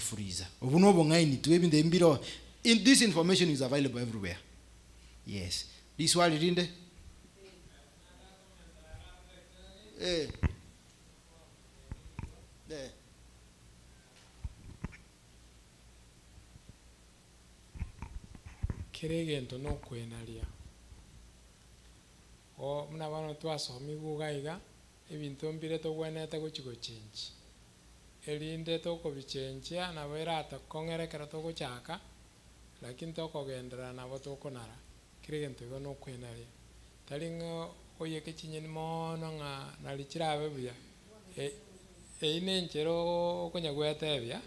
freezer obuno bongaini twebinde mbiro in this information is available everywhere. Yes, this one rinde kirigento no kwenaria o muna bano twasomi gugaiga ebintu mbire togwenete gochigo change elinde tokobichenjia na berata kongerekera togochaka lakini tokogendera nabo tokonara kirigento igo no kwenaria talingo oyeke chinyeni mono nga nalichirabe buya ine enchero okonyagwetebia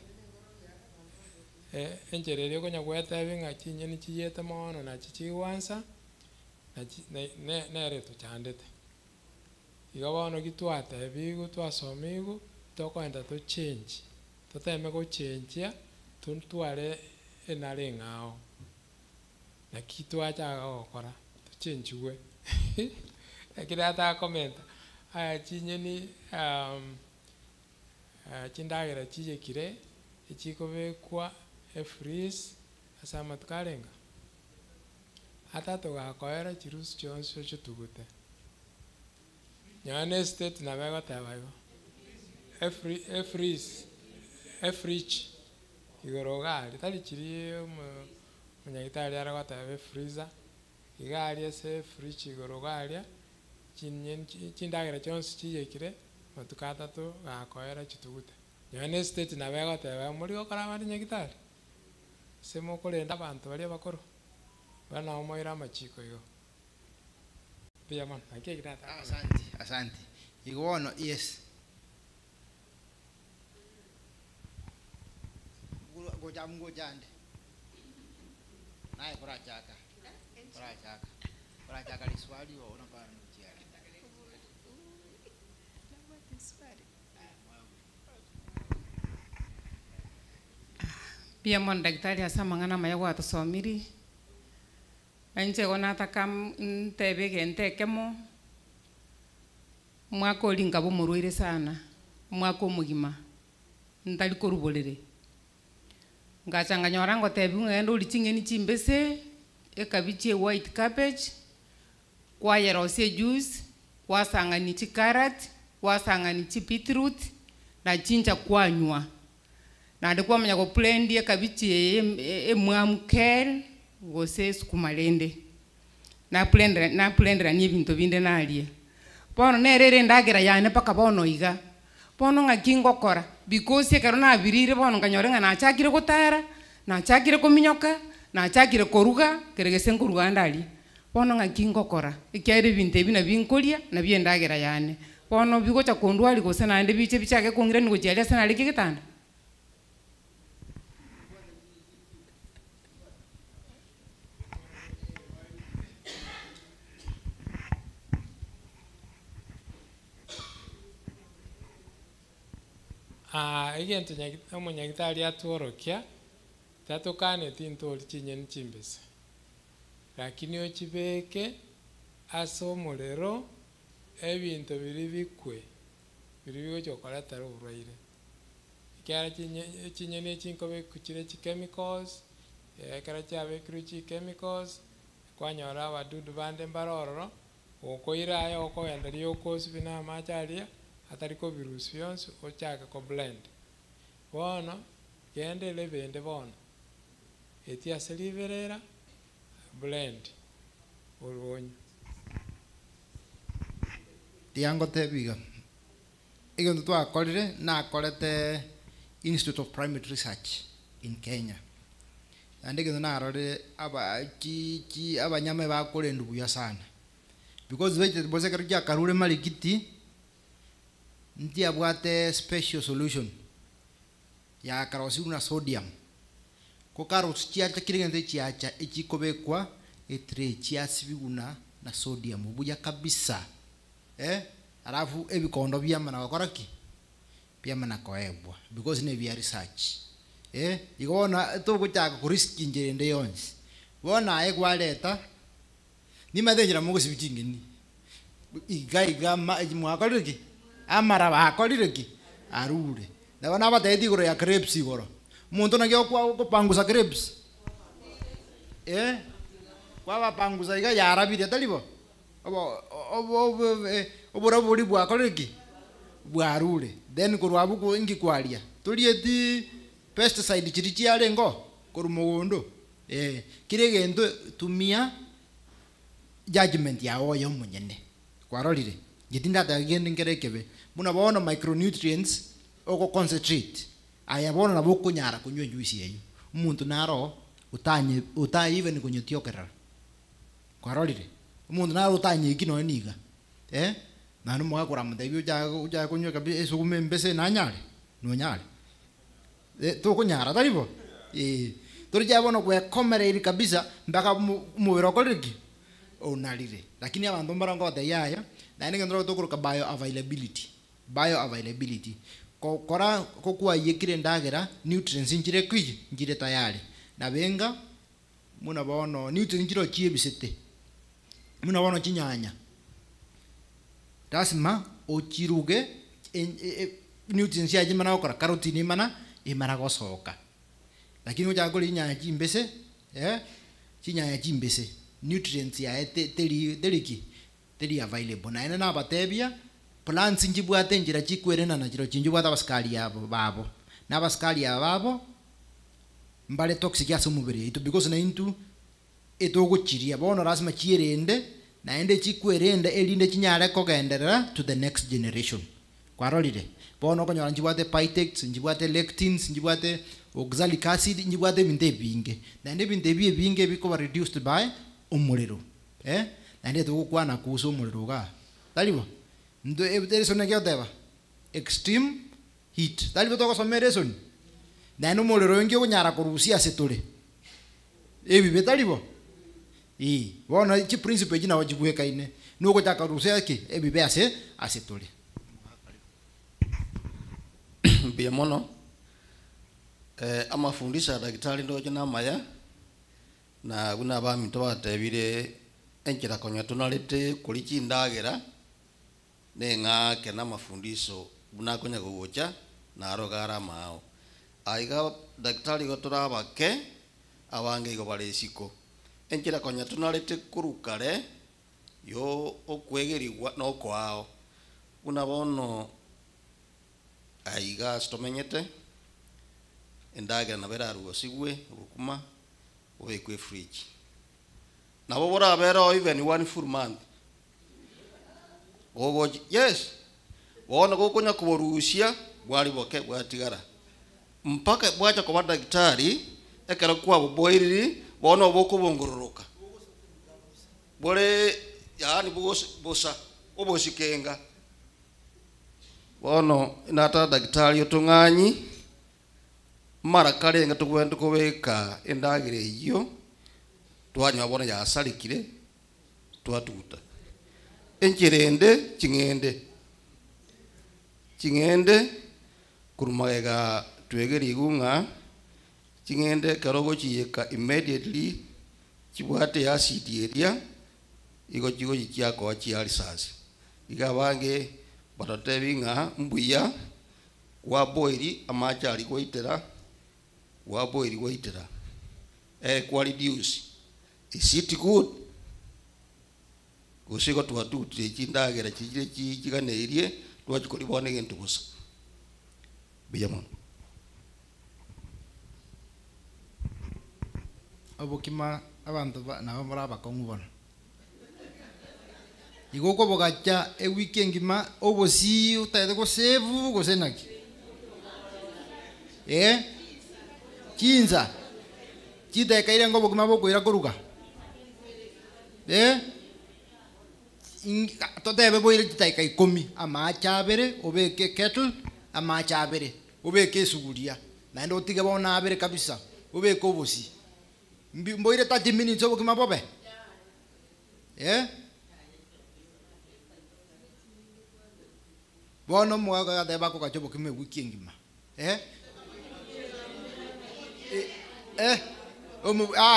enchereri okonyagwetebia nga chinyeni chiyete mono na chichiwansa na nere tochandete igo bono gitwatebigo twasomigo tokoenda to change toteme go change tuntware enare ngao na kitu acha gokora to change we akira ta comment aya chinyeni chindagera chije kire ichikobekwa freeze asama tukarenga atato gakoera chirus chonso chitugute nyane state na bego tabayo fridge igorogali tali chiri munyagitari aragota freezer igali ese fridge igorogali chindagera chonso chiyekire matukata to gakoera chitugute nyane state na bego tabayo muri gokora abandi nyagitari semo kolenda abantu bali bakoro bana omoira machiko igo pia man akegirata asante igono yes go jande naye kurachaka liswali ona pana mtia pia mon daktari asa mangana maya wa tusomiri Anche gonataka ntebe gentekemo mwaka olinga bomurwire sana mwaka omugima ntari koruborere ngachanga nyora ngotebi ng'enda ori ching'eni chimbese ekabichi white cabbage kwayerosia juice kwasang'anichi carrot kwasang'anichi beetroot na chinja kwanywa nande kwamanya goblend ekabichi emwamukel gose sukumalende na blendera ni ebinto binde narie bono nerere endagera yane paka bono iga bono ng'aki ngokora because ekero nabirire bono nkanyore ng'a nachakire gotara nachakire kominyoka nachakire koruga kere gese nkoruga ndarie bono ng'aki ngokora ekiaire ebinto ebi nabio nkoria nabio endagera yane bono bigocha kondwari gose naende biche bichake kong'irani gochiaria ase nare kigitanda. Egento omonyagitari atworokia tatokaneti ntori chinyeni chimbese lakini ochibeke ase omorero ebinto biri bikwe biri bigocha gokoretera oborwaire ekiara chinyeni echi nkobekukire chemicals ekero chiabekirwe chemicals kwanyora abadudu bande mbarororo okoira aya okogenda ria okosibi na amache aria atari kobirusi bionsi ochake blend bono gende lebende bono eti ase riberera blend oronyo tiangotebiga egento twakorire nakorete Institute of Primate Research in Kenya ande egento narore abanyame bakorendu buya sana because vegetable sekero kia karure marikiti ndiabwate special solution ya karosi una sodium ko carrots chiacha kirigende chiacha echikobekwa etre chiasibiguna na sodium buya kabisa alafu ebikondo byamana bakoraki byamana koebwa because ne bya research igona to kuchaka ku risk injerende yonsi bona egwaleta ni madenjira mugosi bikingeni iga mwakoriki amara bakorire ki arure ndabona abateti igoro ya crepes igoro muntu nagyo kupanguza crepes kwa bapanguza iga yarabire talibo obora buri bwakorire ki bwarure then kurwabu ko ingi kwaria tulieti pesticide chiri chiarengo kurumugondo kiregendo tumia judgment yawo yo munyene kwarorire gitinda tagende ngerekebe muna bono micronutrients oko concentrate aya bono na bokunyara kunywa juice yeyo umuntu naro utanye even kunyotiokerera kwarorire umuntu naro utanye kino niga nanu mwa kura mudebyo ja kunywa kabisa esukume mbese nanyale no nyale to kunyara talibo turija bono kwe komereri kabisa mbaka mubiro koliki onalire lakini abantu mbarango tayaya na ninge ndoro tokuruka bio availability kora kokwa yekire ndagera nutrients njire kwiji njire tayari na benga muna bono nutrients njiro chiebisete muna bono chinyanya dasma ochiruge nutrients yaje mana okora carotene mana imara gosoka lakini uja goli nyanya chimbese chinyanya chimbese nutrients ya teri available na ena nabatebia plants njibwate njira chikwerena na chiro chinjibwata baskali yabo babo na baskali yabo mbale toxic ya sumubere ito because na into etogochiria bono lazima chierende na ende chikwerende elinde chinyare kogenderera to the next generation kwarorire bono konyora njibwate phytates njibwate lectins njibwate oxalic acid njibwate binde binge na ende binde binge biko reduced by umuriro na ende tugukwana kuso umuriro ga talibo ndo ebeteresone kyoteba extreme heat talibo toko somereson na eno umuriro ngi kunyara kurusia setule ebi betalibo bona chi principle jina wajibweka ine nuko taka rusia ki ebi be asetule bia mono amafundisha daktari ndo jina maya na buna bami tobatebire enchera konya tunalete kuri chindagera nenga kena mafundisho buna konya gogocha na arogara mao aiga daktari gotora bake abange go balesiko enchera konya tunalete kurukare yo okwegerigwa no kwao buna bono aiga stomenyete endagera na berarugo sigwe rukuma obekwe fridge nabo bora bera even one full month ogo yes wona gokonya kuborusia bwali boke bwatigara mpaka bwacha kwa daktari ekera kwa boboiriri bona obokubongororoka bore yani bosa obosikenga bono inata daktari otunganyi mara karenga tugwenda kubeka endagire iyo twanywa bona ya salikire twatuta encherende chingende kurumaiga twegeri gunga chingende karogo chiyeka immediately chibwate acid area igo chigo chiako chiali sasa igabange batatebinga mbuya wa boiri amachari goitera wa boiri goitera kwa reduce is it good gusiko twatutire chindagera chigire chiganerie twachikori bone gentu gusa biyamo obukima abantu nabo maraba kongubona igoko bogacha e weekend ngima obosi utayede go save go senaki chinza chideka ile ngobo bukima bokwira koruga totebe boire chitaika 10 amacha abere obeke kettle amacha abere obeke suguria na ndo tige bona abere kabisa obeke obosi mboire 30 minutes obukima bobe bono mwaga deba ko kachobo kime wiki ngima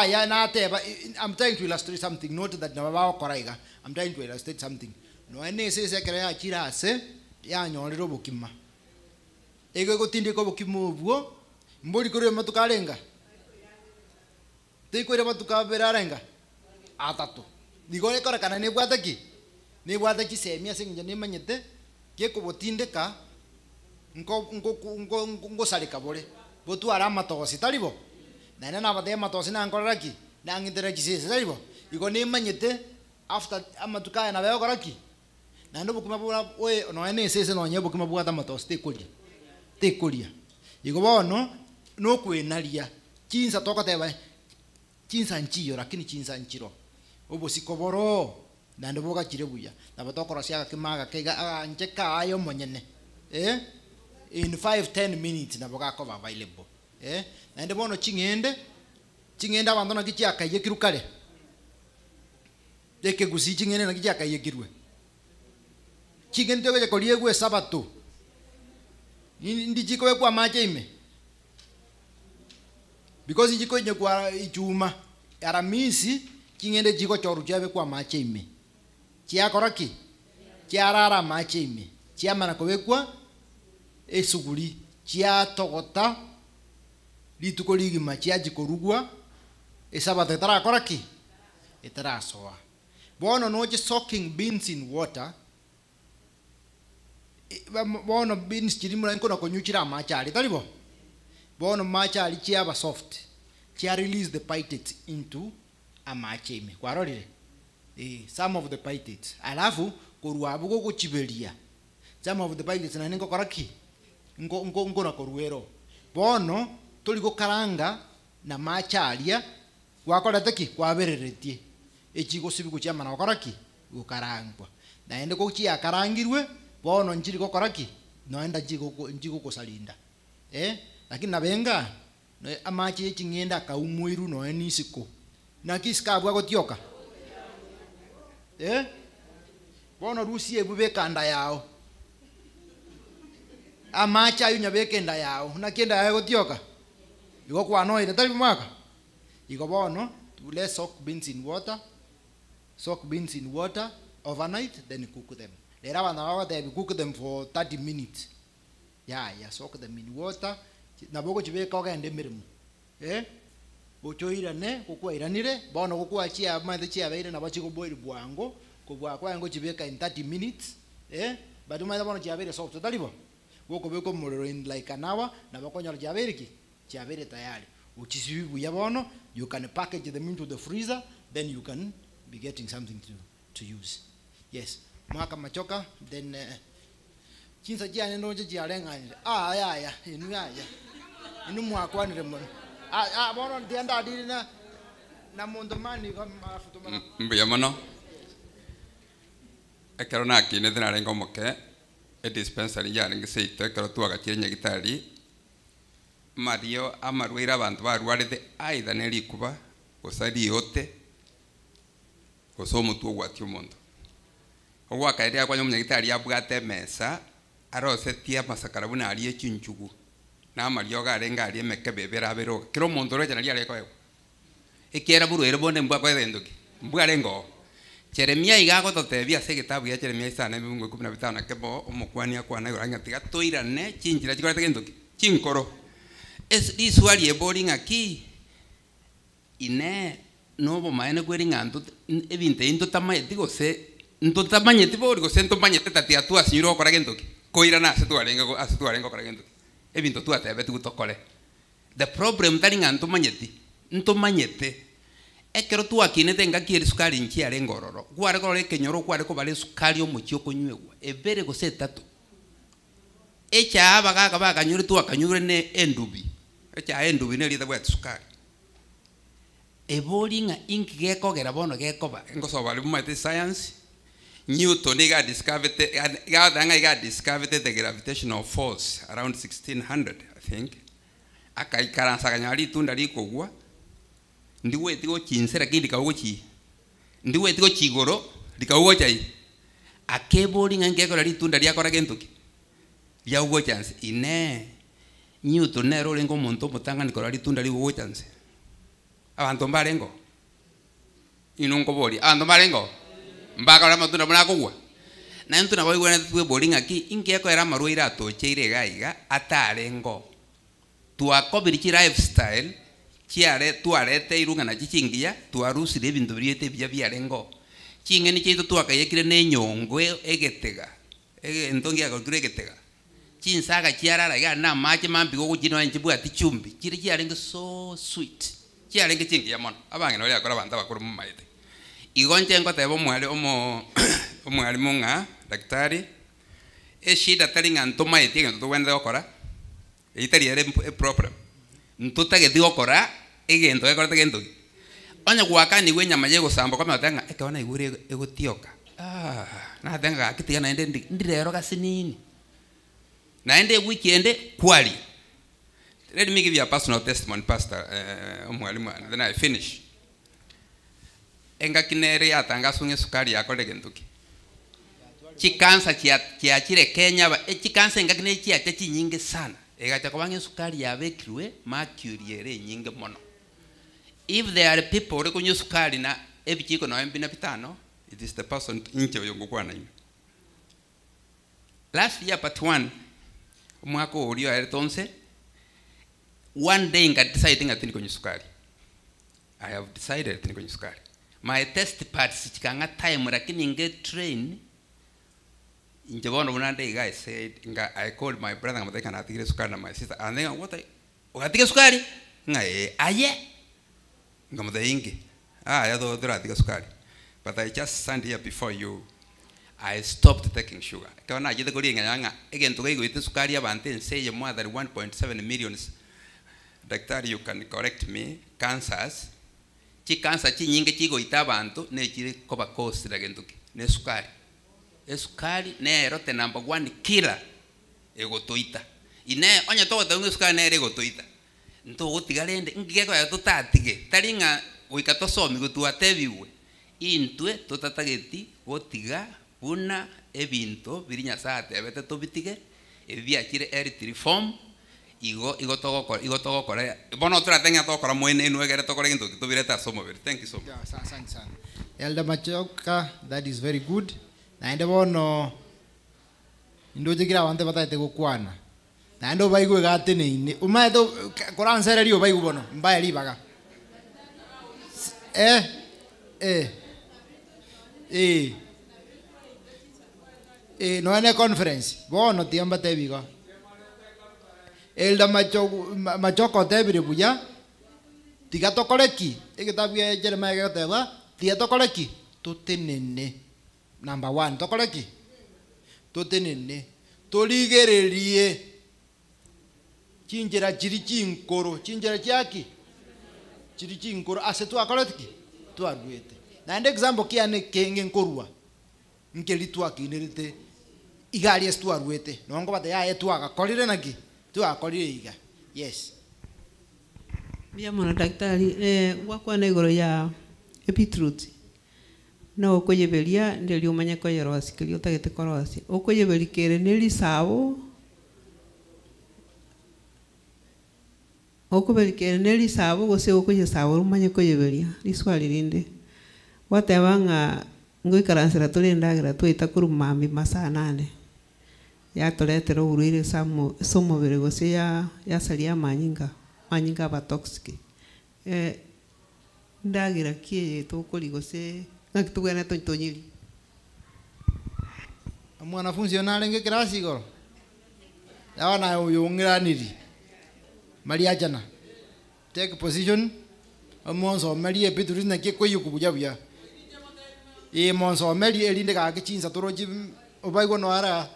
ya na teba I'm trying to illustrate something note that na baba koraiga I'm trying to illustrate something no ene se kere ya chirase ya nyorero bukima ego gotindi ko bukimu buo mbori kore matukarenga tekwere matukaberarenga atatu digore kora kana ne bwata ki semia sinja ne manyete ke ko botindeka ngo salika bole botu arama tosi talibo na na bade matosi na nkoraki na ngindere kisese talibo iko ne manyete after amatuka na beyo koraki na ndo bukuma bula we no ene sese no nyebo kuma bwata matosi tekolia iko bono no kwenaria chinsa toka teba chinsa nchiyo lakini chinsa nchiro obosiko boro na ndo boga chirebuya na batokora sia kimaga kega ancheka ayo monyene in 5-10 minutes na boga ko available na ndo bono chingende abandu na kichi akaye kirukale deke gusi chingende na kichi akaye kirwe chingende toge kolie gwe sabato ndi chiko kwa mache ime because chiko nye kwa ichuma aramisi chingende chiko choru chabe kwa mache ime chia koraki chia rara mache ime chia mana kobekwa esuguri chia togota lituko ligima chia jikorugwa esabata tara koraki etara soa bono no just soaking beans in water bono beans chirimura nko ko nyuchira machari talibo bono machari chia ba soft chia release the phytates into a macheme kwarorire some of the phytates alafu koruabu go kuchiberia some of the phytates na ningo koraki ngo na koruero bono tuligo karanga na macharia wakorete ki kwabereretie echigo sibigo chia mana koraki gukarangwa na ende ko chia karangirwe bono njiri go koraki no enda njigo kusalinda lakini nabenga amache chingenda kaumwiru no enisiko na kiska bwa gotioka bono rusi ebube kanda yao amacha yunya bekenda yao na kenda yao gotioka igo kwa no ire tali mwaka igo bono let's soak beans in water. Soak beans in water overnight, then cook them. They cook them for 30 minutes. Yeah, soak them in water. Na boko chibe koga ende mirimu. Bocho irane, kukua iranire, bono kukua chia, mande chia veire na bachi kuboiri buango, kukua kwa yango chibeka in 30 minutes. But umaida bono chia veire soft talibo. Woko beko murero in like an hour, na boko nyalo chia veire ki, chia veire tayari. Uchisiwi kuya bono, you can package them into the freezer, then you can be getting something to use. Yes. Maka machoka, then chinsa chia nendo chia renga. Ya, inu ya. Inu mwakwa ni remon. Bono tianda adiri na mondomani kama futuma. Mbiyamano. Ekero na kine dina rengo moke. Dispensary ya renga seito ekero tuaga chirenya gitari. Mario amarwira abantu barwarite aitha neri kuba osari yote. Osomo tu gwatyo mondo. Ogwaka ere akwanyo munyagitari abwate mesa arose tia masakarabuna ari echinchugu. Na Mario garenga ari emekebe berabero. Kiro mondo reja nari ari koyo. Ekiera buru ere bonde mbwa kwa endoki. Mbwa rengo. Jeremia igago totebia se gitabu ya Jeremia isana mbungu 15 na kebo omukwani akwana yoranga tiga toirane chinjira chikorete endoki. Chinkoro. Iswali eboring aki. Ine nobo maene kweringa ntu ebinte into tamaye se nto tamanye tibori go sento manyete tati atua sinyiro okora gentoki koirana asetuarengo okora gentoki ebinto tu atebe tugutokore. The problem taringa nto manyete ekero tu akinete ngaki sukari nchi are ngororo gware korore kenyoro gware ko bale sukari omuchi okonywewa ebere go setatu echa abaga baga nyure tu akanyure ne endubi echa endubi ne lita bwa sukari eboringa inki gekogera bono gekoba ngosoba ali mumate science. Newton discovered the gravitational force around 1600, I think. Akaikaransa kanyali tunda liko gwa. Ndiwe tigo chinsera kindi kawochi. Ndiwe tigo chigoro likawocha yi. Akeboli ngangeko lali tunda lyakora gentoki. Ya ugo chance ine. Newton nero lengo monto mutanga nikolali tunda liko chance. Abantu mbarengo. Inongo boli. Abantu mbarengo. Mbaka ora matunda munakugwa na ntuna boigwa na twe boring aki ingeko era marwira atocheire gaiga atarengo tuakobiri lifestyle chiare tuarete irunga na chichingia tuarusire ebintu biriete byarengo chingeni chito tuakayekire ne nyongwe egetega entongia agokire egetega chinsaga chiarara ga na mache mambigo gukino nchibwa tichumbi chiri chiarenge so sweet chiarenge chingia mono abange no yakora banta bakuru mu maite igonje ngotebo omwali munga daktari eshida taringa ntoma etinga tutwende okora eitari ere problem ntutageti okora egento ekora tegento onya gwakani gwe nyama yego sambo kama tanga ekona igure egotioka na tanga akitiga na ende ndirero gasinini na ende weekend kwali. Let me give you a personal testimony, Pastor omwalimu, and then I finish. Enga kinere ya tangasunge sukari yako legentuki. Chikansa chiachire Kenya ba chikansa enga kinere chiache nyingi sana. Ega chakwange sukari ya bekirwe mercury ere nyingi mono. If there are people ore kunyo sukari na ebichiko na mbina pitano, it is the person inche oyongokwana ime. Last year part 1 mwako ulio aetonse one day nga deciding atini kunyo sukari. I have decided atini kunyo sukari. My test parts chikanga time lakini nge train njebono bunande guy said I called my brother ngamateka natigire sukari na my sister and then what ukatige sukari ngaye aye ngamada ingi ya do atiga sukari but I just stand here before you. I stopped taking sugar kana jide kuri nganga egento gego ite sukari abante say more than 1.7 million. Doctor, you can correct me. Cancers chikansa chinyinge chigo itabantu ne chiri koba cost lagentuki ne sukari esukari ne erote number 1 killer egotoita ine onya to ta sukari ne egotoita nto utigarende ngigeko ya tutatige taringa wikato somi gutuatebiwe intwe totatageti gotiga buna ebinto birinya sate abete tobitige ebiakire erit reform igo togokora bono turatenga tokora mwene enu egere tokora gintu tubireta somobere. Thank you so much. Asante sana. Elder Machoka, that is very good. Naende bono ndojigira wante bataite gukwana. Naende baigwe gatene ine. Umaeto koransere rio baigu bono. Mbaya libaga. No ene conference. Bono tiamba tebiga. Elder Machoka tebire buya. Tiga tokoleki. Ekitabu ya Jeremiah gateba. Tiga tokoleki. Tutenene. Number 1 tokoleki. Tutenene. Toligererie. Chinjera chiri chinkoro. Chinjera chiaki. Chiri chinkoro. Ase tu akoleki. Tu arwete. Na ende example kiane kenge nkorua. Nkeli tu akinirite. Igari estu arwete. Nongo bate ya etu akakolire naki. Tu akolire iga. Yes. Bia mwana daktari wakwana igoro ya beetroot na okoyeberia ndeli umanya koyerosi kili utagete korosi okoyeberi kere neli sawo okoberi kere neli sawo gose okoye sawo umanya koyeberia liswali linde watebanga ngoikaransira tulindagira twita kurumambi masaa 8 ya toletero uruire somobere gose ya salia manyinga ba toxic ndagira kie tokoligo se nakitugana tonyiri mwanafunzi onalenge kirasi goro yawana uyungiraniri maria jana take position amonso maria beetroot na ke koyukubuja buya monso meri elinde ka kichinza toroji obaigwa no ara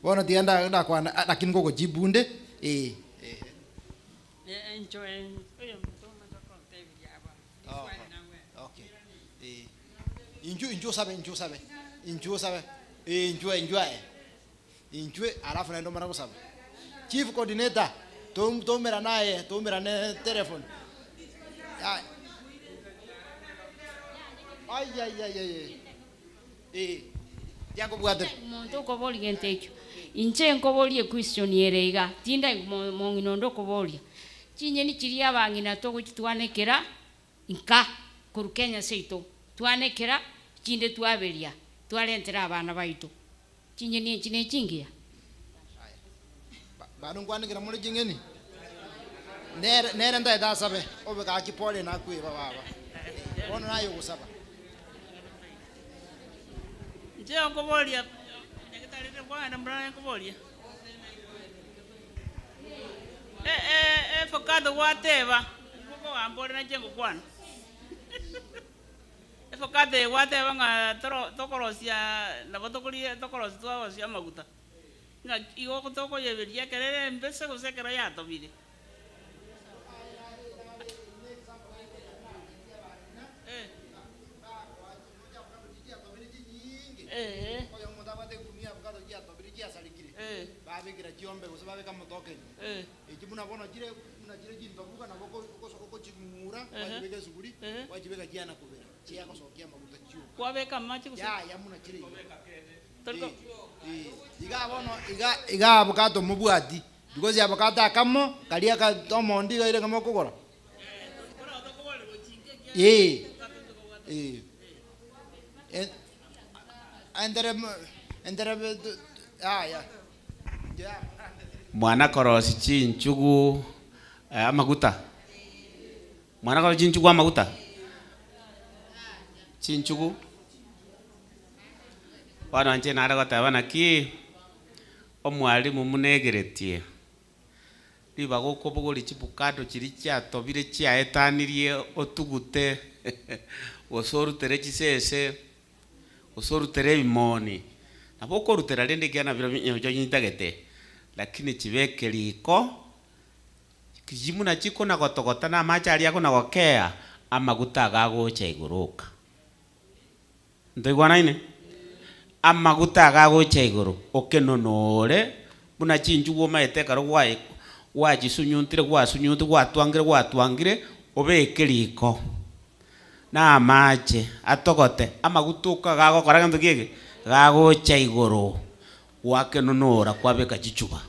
wana tianda ndakwana lakini gogo jibunde enjoy. Inju sabe. Inju alafu naendo mara kusabe. Chief coordinator tomera naye tomera ne telephone. Ay. Yango bwate. Monto ko boli gentekyo. Inche nko boli question yerega. Tinda mongino ndo ko boli. Chinyeni chiria bangina to gutwanekera inka kuru Kenya seito. Twanekera chinde twaberia. Twalentera abana baitu. Chinyeni chine chingia. Banu kwanekera muri jingeni. Nere ndai da sabe. Obe ka kipole na kuiba baba. Ono nayo kusaba. Njeo ko bolia. Ngetalete bwana mbrana ko bolia. Focado whatever. Ngoko ambore na jengo kwana. Focado whatever nga tokorosia na botokolia tokorosia twaosia maguta. Nga igo kotoko yeberia kerere mbese kusekera ya tobire. Babikira chiombe kusababe kama token. Echimuna bona jire jindobuka na boko chimura wajibeka suguri wajibeka jana kubera. Chia kosokia maguta chiu. Kwabeka machi kusa. Ya muna chire. Torko. Iga bono iga abukato mubwati. Because abukata akamo kalia ka tomondi ga ile kama kokora. Endere mwana korosi chinchugu amaguta mwana korosi chinchugu amaguta chinchugu wana nche nara gotabana ki omwalimu munegeretie riba gokobogori chibukado chiri chiatobire chiaetanirie otugute osorutere chisese osorutere ebimoni nabo okorutera rende kiana biro nyonyitagete lakini chibeke liko kijimuna chiko na gotogota na machari yako na gokea amaguta gagocha iguruka ndoigwana ine amaguta gagocha iguru okenonore buna chinjugo maete karo wajisunyuntire gwatwangire obeke liko na amache atogote amagutuka gagokora gantu gige gagocha iguru wakenonora kwabeka chichuba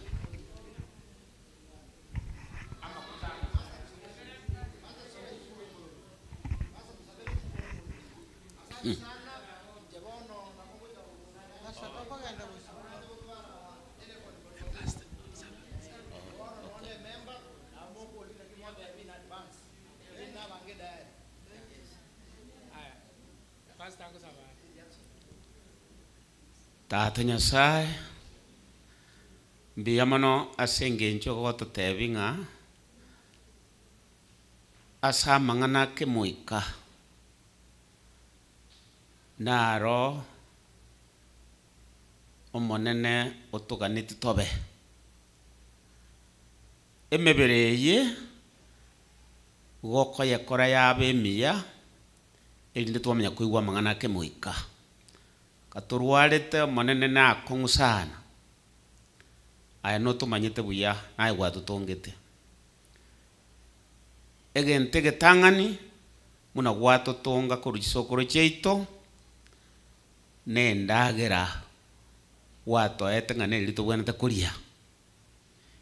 Tata Nyasaye mbiya mono ase engencho gototebi ng'a ase amang'ana ake moika naro omonene otoganeti tobe emebere eye gokoyekora yaba emiya erinde twamanya koigwa amang'ana ake moika katorwarete omonene nakong'u sana aya notomanyete buya naye gwatotongete egente getang'ani muna gwatotonga korwa chisokoro chiaito nendagera gwatoete ng'a neri tobwanete koria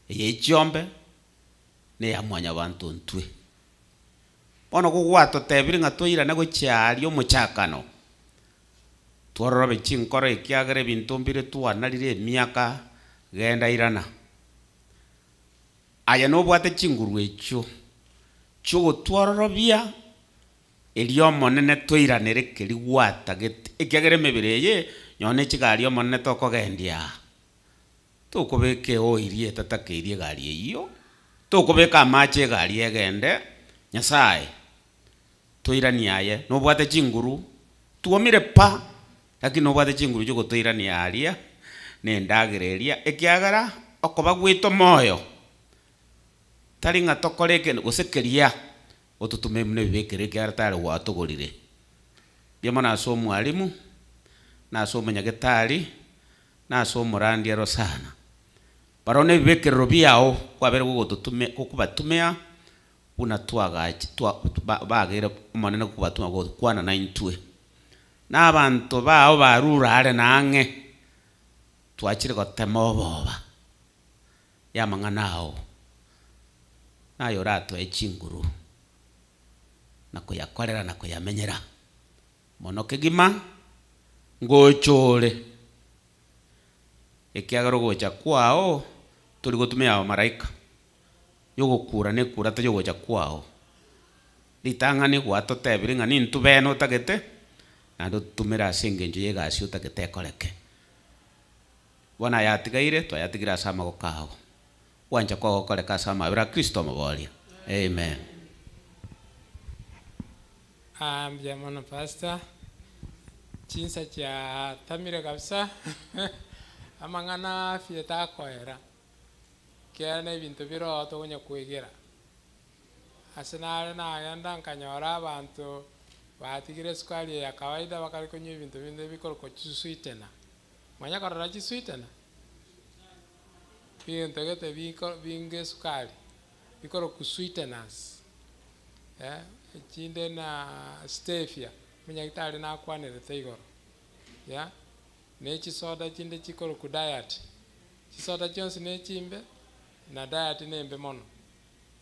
eye chiombe neya mwanya banto ntwe bono gogwatotebire ng'a toirane gochiaria omochakano twarorobe chinkoro ekiagera ebinto mbire twanarire emiaka genda irana aya nobwate chinguru echio chiogotwarorobia eri omonene toiranere keri gwatagete ekiagera emebere eye nyone chigari omonene tokogendia tokobeka eoiri etatakairi egari eyio tokobeka amache egari egende Nyasaye toirania aye nobwate chinguru tuomire pa lakini nobwate chinguru chiogotoirania aria nendagereria ekiagera okoba gwito moyo tari ng'a tokoreke gosekeria otutume mune bibekere ekiagera tare gwatogorire biamo nase omwalimu nase omonyagetari nase omorandi ero sana barone ebibekerero biao kwabere gokubatumia buna twagachi bagere omonene gokubatuma gokwana na intwe n'abanto bao barura are nang'e twachire gotema oboba yamang'ana ao nayo oratoe chinguru nakoyakorera nakoyamenyera mono kegima ngochore ekiagera ogocha kwao tori gotumia abamaraika yogokura nekura toyogocha kwao ritang'ani gwatotebire ng'a nintu bene otagete nando tumera ase engencho ya egasi otagete ekoreke bona yatigaire twayatigire ase amagoko ao gwancha kwagokoreka ase amabere a Kristo omoboria amen. Mbia mono pastor chinsa chia tamire kabisa amang'ana fieta koera kera na ebinto biro togonya kwegera ase nare nagenda nkanyora abantu batigire esukari ya kawaida bakari konywa ebinto binde bikoroko chisweetena manya korora chisweetena binto gete binge esukari bikoroko sweeteners chinde na stevia munyagitari nakwanirete igoro ya nechisoda chinde chikoroku diet chisoda chionsi nechimbe na diet nembe mono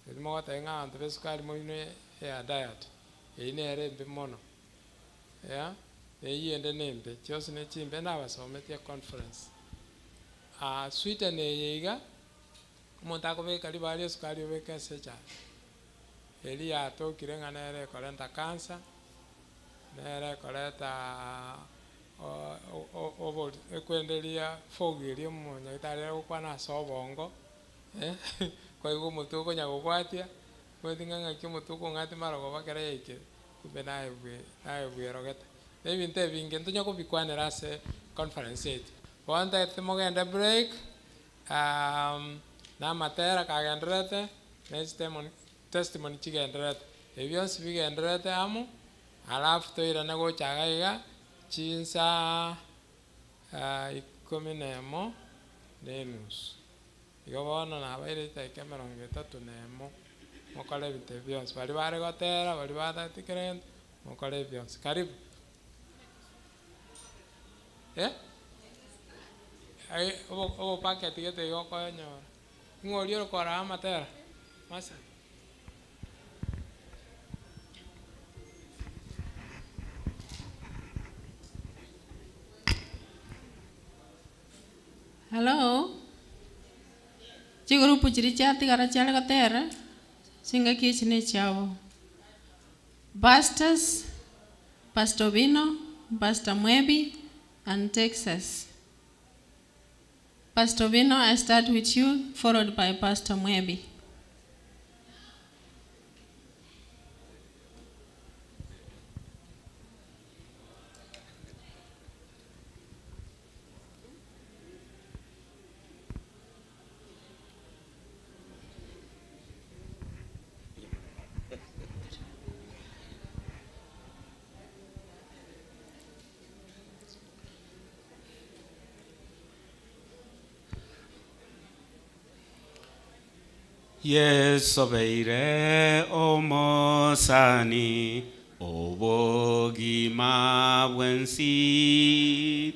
edimogote ng'a abanto besukari moino ya diet einere embe mono ya eyende nembe chionsi nechimbe nabasometie conference sweeten eyeiga omonto akobeka ribari esukari obeka ase echae eri yatokire ng'a nere ekorenta cancer nere ekoreta ekwenderia fogu eri omonyagitari egokwana ase obongo kwaigwa omotu okonya gogwatia kweti ng'ang'aki omotu okong'atia marogoba kera yaikire kumbe naye bwerogete na ebinto ebinge ntonya kobikwanera ase conference eti bono ntagete mogende break na amatera kagenderete na testimony chigenderete ebionsi bigenderete amo alafu toirane gochaga iga chinsa 11 nenusu igo bono nabaire etaika 31 mokore ebinto bionsi bari bare gotera bari batatikere mokore ebionsi karibu obo packet gete igo okonyora ng'ori orokora amatera masa Hello? Chigurupu chiri chati gara chale gatera. Singa kichine chavo. Pastors, Pastor Vino, Pastor Mwebi, and Texas. Pastor Vino, I start with you, followed by Pastor Mwebi. Yesobeire omosani obogima bwensi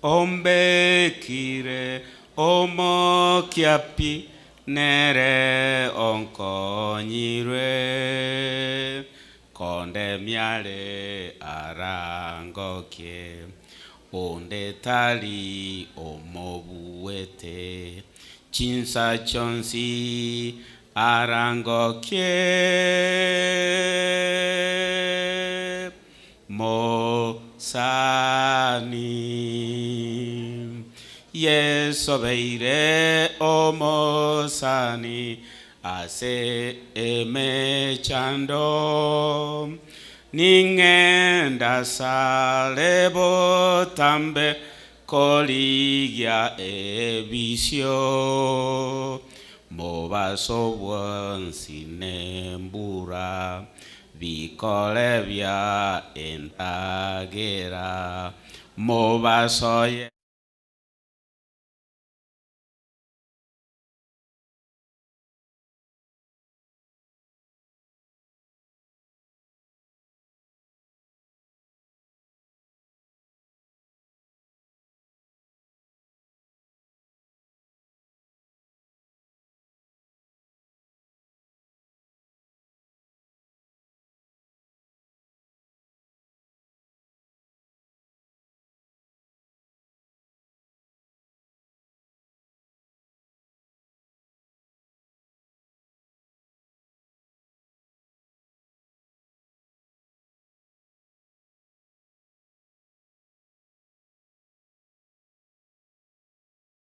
ombekire omokiapi nere onkonyirwe kondemiare arangokie ondetali omobuete chinsa chonsi arangokie mosani yesobeire omosani ase emechando ningenda salebo tambe koligia ebisio mobaso bwansinembura bikole bya endagera mobaso